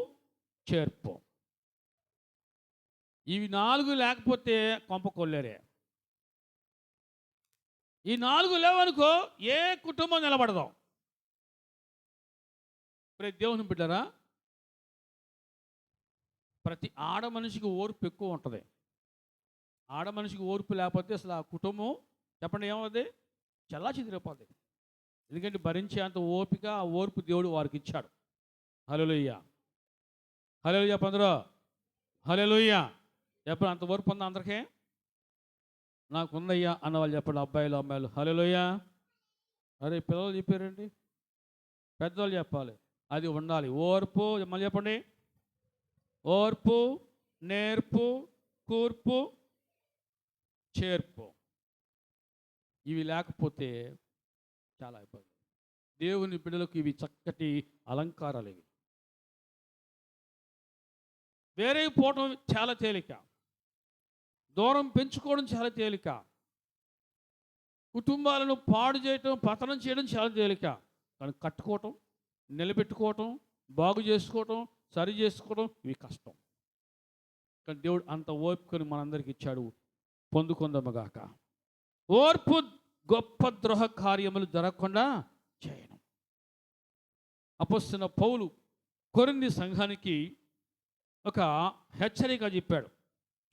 చేర్పు. ఇవి 4 లేకపోతే కొంప కొల్లేరే. ఈ 4 లేవనుకో ఏ కుటుంబం నిలబడదాం. ప్రతి దేవుని బిడ్డరా, ప్రతి ఆడ మనిషికి ఓర్పు ఎక్కువ ఉంటుంది. ఆడ మనిషికి ఓర్పు లేకపోతే అసలు ఆ కుటుంబం చెప్పండి ఏమవుతుంది? చల్లా చెదిరిపోతుంది. ఎందుకంటే భరించే అంత ఓపిక, ఆ ఓర్పు దేవుడు వారికి ఇచ్చాడు. హల్లెలూయా, హల్లెలూయా. పందరూ హల్లెలూయా చెప్పండి. అంత ఓర్పు ఉందా అందరికీ? నాకు ఉందయ్యా అన్న వాళ్ళు చెప్పండి. అబ్బాయిలు అమ్మాయిలు హల్లెలూయా. అరే పిల్లలు చెప్పారండి, పెద్దవాళ్ళు చెప్పాలి. అది ఉండాలి. ఓర్పు మళ్ళీ చెప్పండి. ఓర్పు, నేర్పు, కూర్పు, చేర్పు. ఇవి లేకపోతే చాలా ఇబ్బంది. దేవుని బిడ్డలకు ఇవి చక్కటి అలంకారాలు. ఇవి వేరే పోవటం చాలా తేలిక, దూరం పెంచుకోవడం చాలా తేలిక, కుటుంబాలను పాడు చేయటం, పతనం చేయడం చాలా తేలిక. కానీ కట్టుకోవటం, నిలబెట్టుకోవటం, బాగు చేసుకోవటం, సరి చేసుకోవడం ఇవి కష్టం. కానీ దేవుడు అంత ఓర్పుకొని మనందరికి ఇచ్చాడు. పొందుకుందాముగాక. ఓర్పు గొప్ప ద్రోహ కార్యములు జరగకుండా చేయడం. అపొస్తలుడైన పౌలు కొరింథీ సంఘానికి ఒక హెచ్చరిక చెప్పాడు.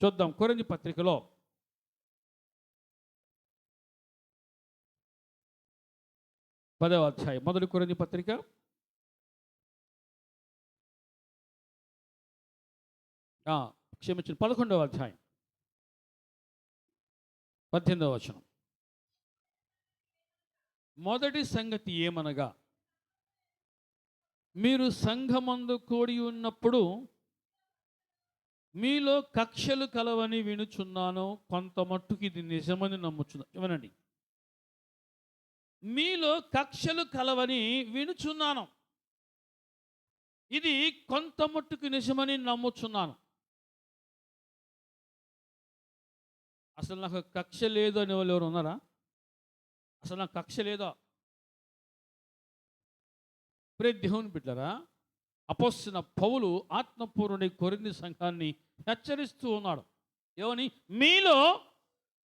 చూద్దాం. కొరింథీ పత్రికలో 10వ అధ్యాయం, 1 కొరింథీ పత్రిక 11వ అధ్యాయం 18వ వచనం. మొదటి సంగతి ఏమనగా, మీరు సంఘమందు కూడి ఉన్నప్పుడు మీలో కక్షలు కలవని వినుచున్నాను. కొంత మట్టుకు ఇది నిజమని నమ్ముచున్నాను. ఏమనండి? మీలో కక్షలు కలవని వినుచున్నాను. ఇది కొంత మట్టుకు నిజమని నమ్ముచున్నాను. అసలు నాకు కక్ష లేదు అనే వాళ్ళు ఎవరు ఉన్నారా? అసలు నాకు కక్ష లేదా? ప్రియ దేవుని బిడ్డలారా, అపొస్తలుడైన పౌలు ఆత్మపూర్ణుడై కొరింథీ సంఘాన్ని హెచ్చరిస్తూ ఉన్నాడు. ఏమని? మీలో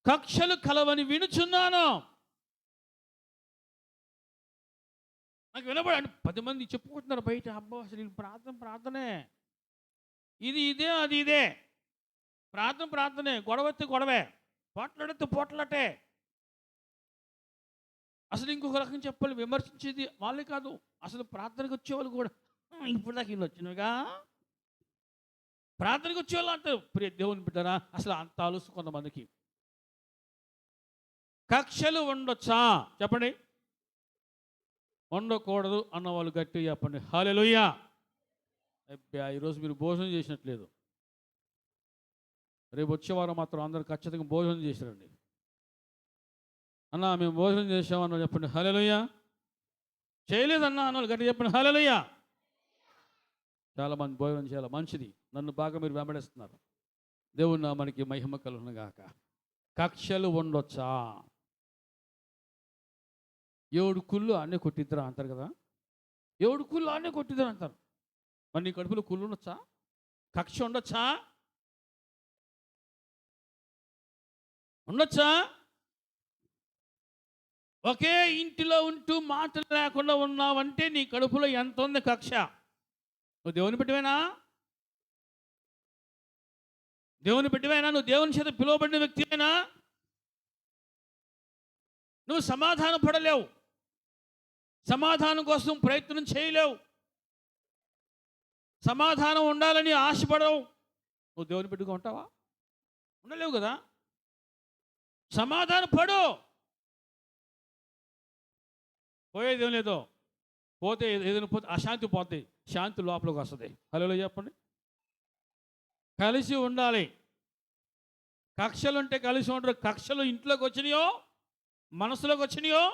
కక్షలు కలవని వినుచున్నాను. నాకు వినబడి 10 మంది చెప్పుకుంటున్నారు బయట, అబ్బా అసలు ఇది ప్రార్థనే, ఇది ఇదే, అది ఇదే. ప్రార్థనే, గొడవెత్తి గొడవే, పోట్లాడితే పోట్లాటే. అసలు ఇంకొక రకం చెప్పాలి, విమర్శించేది వాళ్ళే కాదు, అసలు ప్రార్థనకు వచ్చేవాళ్ళు కూడా ఇప్పుడు దాకా ఇల్లు వచ్చినవిగా ప్రార్థనకు వచ్చేవాళ్ళు అంటారు, ప్రియ దేవుని బిడ్డరా, అసలు అంత ఆలోచన కొంతమందికి. కక్షలు ఉండొచ్చా చెప్పండి? ఉండకూడదు అన్నవాళ్ళు గట్టిగా చెప్పండి హల్లెలూయా. అబ్బా, ఈరోజు మీరు భోజనం చేసినట్లేదు. రేపు వచ్చేవారం మాత్రం అందరూ ఖచ్చితంగా భోజనం చేశారండి. అన్న మేము భోజనం చేసామన్న చెప్పండి హల్లెలూయా. చేయలేదన్నా అన్న గట్టిగా చెప్పండి హల్లెలూయా. చాలామంది భోజనం చేయాలి, మంచిది. నన్ను బాగా మీరు వెంబడిస్తున్నారు. దేవుని నామానికి మహిమ కలుగును గాక. కక్షలు ఉండొచ్చా? 7 కుళ్ళు అన్నీ కొట్టిద్దరా అంటారు కదా. 7 కుళ్ళు అన్నీ కొట్టిద్దరా అంటారు. మరి నీ కడుపులో కుళ్ళు ఉండొచ్చా? కక్ష ఉండొచ్చా? ఉండొచ్చా? ఒకే ఇంటిలో ఉంటూ మాటలు లేకుండా ఉన్నావంటే నీ కడుపులో ఎంత ఉంది కక్ష? నువ్వు దేవుని బిడ్డవేనా? దేవుని బిడ్డవేనా? నువ్వు దేవుని చేత పిలువబడిన వ్యక్తివేనా? నువ్వు సమాధానం పడలేవు, సమాధానం కోసం ప్రయత్నం చేయలేవు, సమాధానం ఉండాలని ఆశపడవు. నువ్వు దేవుని బిడ్డగా ఉంటావా? ఉండలేవు కదా. సమాధానం పడు. పోయేదేం లేదో, పోతే ఏదైనా పోతే అశాంతి పోతే శాంతి లోపలికి వస్తుంది. హల్లెలూయా చెప్పండి. కలిసి ఉండాలి. కక్షలు ఉంటే కలిసి ఉండరు. కక్షలు ఇంట్లోకి వచ్చినాయో మనసులోకి వచ్చినాయో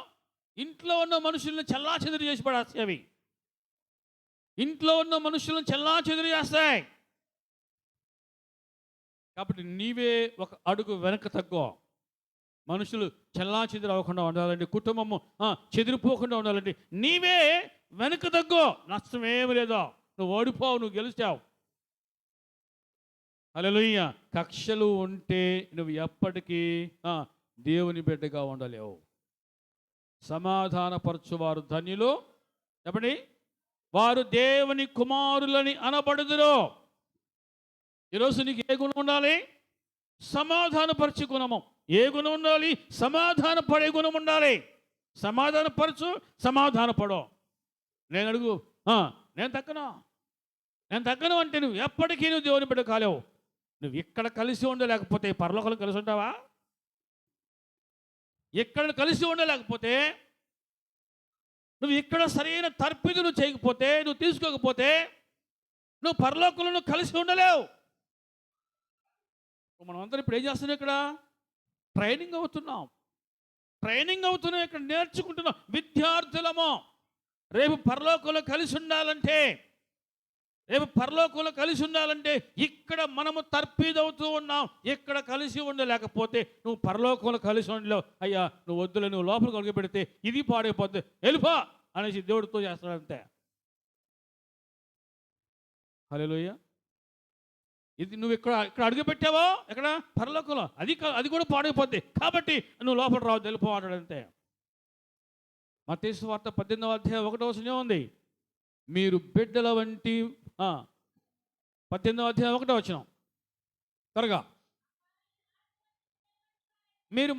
ఇంట్లో ఉన్న మనుషులను చెల్లాచెదురు చేసి పడేస్తాయి. అవి ఇంట్లో ఉన్న మనుషులను చెల్లాచెదురు చేస్తాయి. కాబట్టి నీవే ఒక అడుగు వెనక తగ్గో. మనుషులు చెల్లాచెదురు అవ్వకుండా ఉండాలండి, కుటుంబము చెదిరిపోకుండా ఉండాలండి. నీవే వెనక తగ్గో, నష్టమేమి లేదో. నువ్వు ఓడిపోవు, నువ్వు గెలుస్తావు. హల్లెలూయా. కక్షలు ఉంటే నువ్వు ఎప్పటికీ దేవుని బిడ్డగా ఉండలేవు. సమాధానపరచువారు ధన్యులు చెప్పండి, వారు దేవుని కుమారులని అనబడుదురు. ఈరోజు నీకు ఏ గుణం ఉండాలి? సమాధానపరిచే గుణము. ఏ గుణం ఉండాలి? సమాధాన పడే గుణం ఉండాలి. సమాధానపరచు, సమాధానపడు. నేను అడుగు నేను తగ్గను అంటే నువ్వు ఎప్పటికీ నువ్వు దేవుని బిడ్డ కాలేవు. నువ్వు ఇక్కడ కలిసి ఉండలేకపోతే పరలోకంలో కలిసి ఉంటావా? ఇక్కడ కలిసి ఉండలేకపోతే, నువ్వు ఇక్కడ సరైన తర్పిదులు చేయకపోతే, నువ్వు తీసుకోకపోతే నువ్వు పరలోకంలో కలిసి ఉండలేవు. మనం అందరం ఇప్పుడు ఏం చేస్తున్నాం? ఇక్కడ ట్రైనింగ్ అవుతున్నాం, ఇక్కడ నేర్చుకుంటున్నాం. విద్యార్థులము రేపు పరలోకంలో కలిసి ఉండాలంటే ఇక్కడ మనము తర్పీదవుతూ ఉన్నాం. ఇక్కడ కలిసి ఉండలేకపోతే నువ్వు పరలోకంలో కలిసి ఉండలేవు. అయ్యా నువ్వు వద్దులే, నువ్వు లోపలికి అడుగు పెడితే ఇది పాడైపోద్ది, వెళ్ళిపో అనేసి దేవుడితో చేస్తాడంతే. హల్లెలూయా. ఇది నువ్వు ఇక్కడ అడుగు పెట్టావో ఇక్కడ పరలోకంలో అది కూడా పాడైపోద్ది. కాబట్టి నువ్వు లోపల రావద్దు, వెళ్ళిపో అంటాడంతే. మత్తయి సువార్త 18వ అధ్యాయం 1వ వచనం ఉంది, మీరు బిడ్డల వంటి 18వ అధ్యాయం 1వ వచనం త్వరగా. మీరు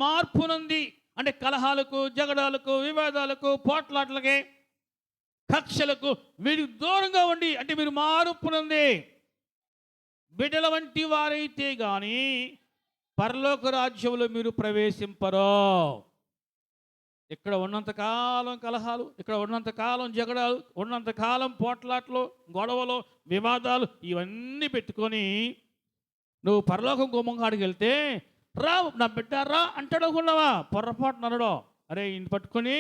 మార్పు నంది అంటే కలహాలకు, జగడాలకు, వివాదాలకు, పోట్లాట్లకి, కక్షలకు వీరికి దూరంగా ఉండి, అంటే మీరు మార్పు నంది బిడ్డల వంటి వారైతే కానీ పరలోక రాజ్యంలో మీరు ప్రవేశింపరు. ఇక్కడ ఉన్నంతకాలం కలహాలు, ఇక్కడ ఉన్నంతకాలం జగడాలు, ఉన్నంతకాలం పోట్లాట్లు, గొడవలు, వివాదాలు ఇవన్నీ పెట్టుకొని నువ్వు పరలోకం గుమ్మంగాడికి వెళ్తే రా నా బిడ్డ రా అంటాడు అనుకున్నావా? పొరపాటున అనడో. అరే ఇంటి పట్టుకొని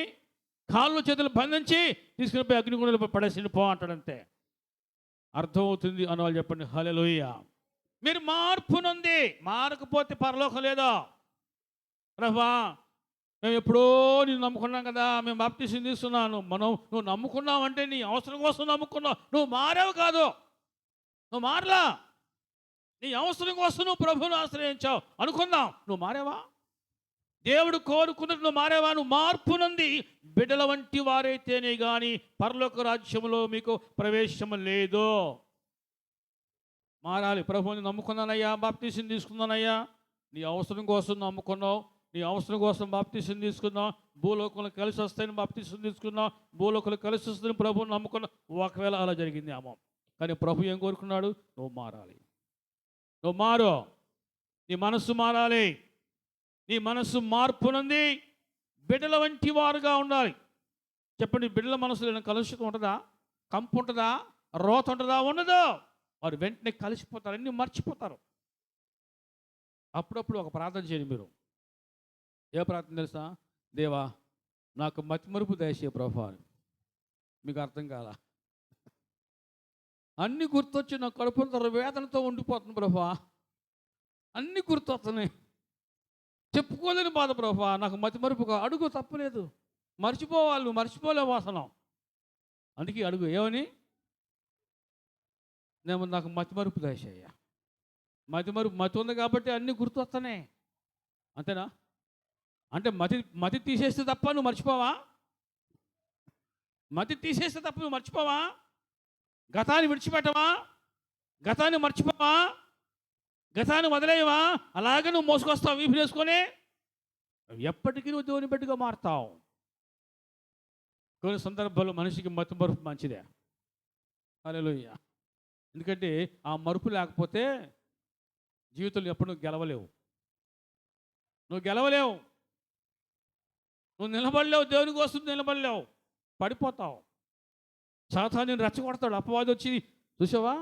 కాళ్ళు చేతులు బంధించి తీసుకుని పోయి అగ్నిగుండంలో పడేసి పో అంటాడంతే. అర్థమవుతుంది అన్నవాళ్ళు చెప్పండి హల్లెలూయా. మీరు మార్పు నంది, మారకపోతే పరలోకం లేదా? ప్రభువా మేము ఎప్పుడో నేను నమ్ముకున్నాం కదా, మేము బాప్తిసం తీసుకున్నాను. నువ్వు నమ్ముకున్నావు అంటే నీ అవసరం కోసం నమ్ముకున్నావు, నువ్వు మారావు కాదు. నువ్వు మారలా, నీ అవసరం కోసం నువ్వు ప్రభువును ఆశ్రయించావు అనుకుందాం. నువ్వు మారావా? దేవుడు కోరుకున్నట్టు నువ్వు మారావా? నువ్వు మార్పు నంది బిడ్డల వంటి వారైతేనే కానీ పరలోక రాజ్యంలో మీకు ప్రవేశం లేదు. మారాలి. ప్రభువుని నమ్ముకున్నానయ్యా, బాప్తిసం తీసుకున్నానయ్యా, నీ అవసరం కోసం నమ్ముకున్నావు, నీ అవసరం కోసం బాప్తిసం తీసుకున్నావు, భూలోకంలో కలిసి వస్తాయని బాప్తిసం తీసుకున్నావు, భూలోకంలో కలిసి వస్తాయని ప్రభువుని నమ్ముకున్నావు. ఒకవేళ అలా జరిగింది ఏమో, కానీ ప్రభు ఏం కోరుకున్నాడు? నువ్వు మారాలి, నువ్వు మారు, నీ మనస్సు మారాలి. నీ మనస్సు మార్పునంది బిడ్డల వంటి వారుగా ఉండాలి. చెప్పండి, బిడ్డల మనసులో ఏమైనా కలుషితం ఉంటుందా? కంపు ఉంటుందా? రోత ఉంటుందా? ఉండదు. వారు వెంటనే కలిసిపోతారు, అన్నీ మర్చిపోతారు. అప్పుడప్పుడు ఒక ప్రార్థన చేయండి మీరు. ఏ ప్రార్థన తెలుసా? దేవా, నాకు మతిమరుపు దయచేయ ప్రభా అని. మీకు అర్థం కాల? అన్నీ గుర్తొచ్చి నా కడుపుంత వేదనతో ఉండిపోతుంది ప్రభా, అన్నీ గుర్తొస్తున్నాయి, చెప్పుకోలేని బాధ ప్రభా, నాకు మతిమరుపుగా. అడుగు, తప్పలేదు. మర్చిపోవాలి, నువ్వు మర్చిపోలేవు అసలు. అందుకే అడుగు, ఏమని? నేను నాకు మతిమరుపు దయచేయ. మతి ఉంది కాబట్టి అన్నీ గుర్తొస్తున్నాయి, అంతేనా? అంటే మతి తీసేస్తే తప్ప నువ్వు మర్చిపోవా? మతి తీసేస్తే తప్ప నువ్వు మర్చిపోవా? గతాన్ని విడిచిపెట్టవా? గతాన్ని మర్చిపోవా? గతాన్ని వదిలేయవా? అలాగే నువ్వు మోసుకొస్తావు వీపు వేసుకొని. ఎప్పటికీ నువ్వు దేవుని బిడ్డగా మారుతావు. కొన్ని సందర్భాల్లో మనిషికి మతిమరుపు మంచిదే. హల్లెలూయా. ఎందుకంటే ఆ మరుపు లేకపోతే జీవితంలో ఎప్పుడు నువ్వు గెలవలేవు. నువ్వు నిలబడలేవు, దేవుని కోసం నిలబడలేవు, పడిపోతావు. సాతాను రెచ్చగొడతాడు. అపవాది వచ్చి, చూసావా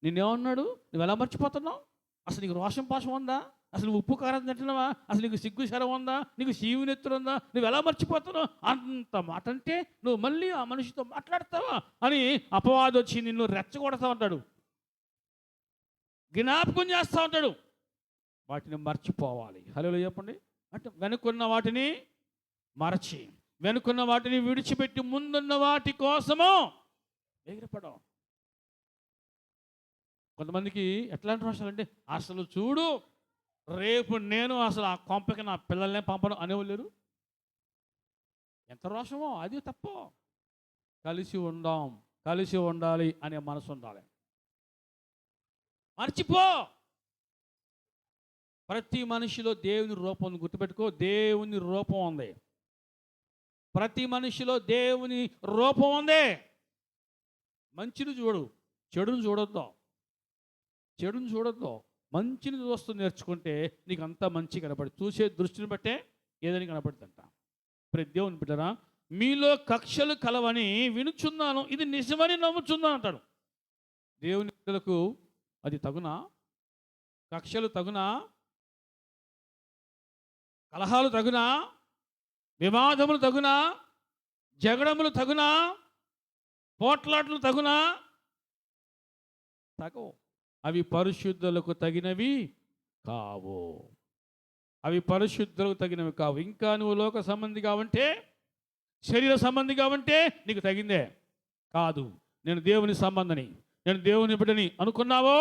నిన్నేమన్నాడు, నువ్వు ఎలా మర్చిపోతున్నావు? అసలు నీకు రోషం పాశం ఉందా? అసలు నువ్వు ఉప్పు కారం తింటున్నావా? అసలు నీకు సిగ్గు శరం ఉందా? నీకు శీవునెత్తులు ఉందా? నువ్వు ఎలా మర్చిపోతున్నావు? అంత మాట అంటే నువ్వు మళ్ళీ ఆ మనిషితో మాట్లాడతావా అని అపవాది వచ్చి నిన్ను రెచ్చగొడతా ఉంటాడు, జ్ఞాపకం చేస్తూ ఉంటాడు. వాటిని మర్చిపోవాలి. హల్లెలూయా చెప్పండి. అంటే వెనుకున్న వాటిని మరచి, వెనుకున్న వాటిని విడిచిపెట్టి ముందున్న వాటి కోసము ఎగిరిపడం. కొంతమందికి ఎట్లాంటి రోషాలు అంటే, అసలు చూడు రేపు నేను అసలు ఆ కొంపకి నా పిల్లల్నే పంపను అనేవాళ్ళు. ఎంత రోషమో, అది తప్పు. కలిసి ఉండాలి అనే మనసు ఉండాలి. మర్చిపో. ప్రతి మనిషిలో దేవుని రూపం గుర్తుపెట్టుకో. దేవుని రూపం ఉంది. ప్రతి మనిషిలో దేవుని రూపం ఉంది. మంచిని చూడు, చెడుని చూడొద్దు. మంచిని చూస్తూ నేర్చుకుంటే నీకు అంతా మంచి కనపడి, చూసే దృష్టిని బట్టే ఏదని కనపడుతుంట. ప్రతి దేవుని బిడ్డరా, మీలో కక్షలు కలవని వినుచున్నాను, ఇది నిజమని నమ్ముచున్నాను అంటాడు. దేవుని బిడ్డలకు అది తగునా? కక్షలు తగునా? కలహాలు తగునా? వివాదములు తగునా? జగడములు తగునా? పోట్లాట్లు తగునా? తగవు. అవి పరిశుద్ధులకు తగినవి కావు. ఇంకా నువ్వు లోక సంబంధిగా ఉంటే, శరీర సంబంధిగా ఉంటే నీకు తగిందే కాదు. నేను దేవుని సంబంధిని, నేను దేవుని బిడ్డని అనుకున్నావో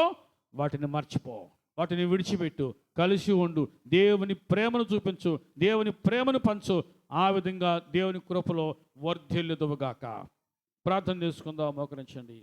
వాటిని మర్చిపో, వాటిని విడిచిపెట్టు, కలిసి ఉండు, దేవుని ప్రేమను చూపించు, దేవుని ప్రేమను పంచు. ఆ విధంగా దేవుని కృపలో వర్ధిల్లుదువుగాక. ప్రార్థన చేసుకుందాం, మోకరించండి.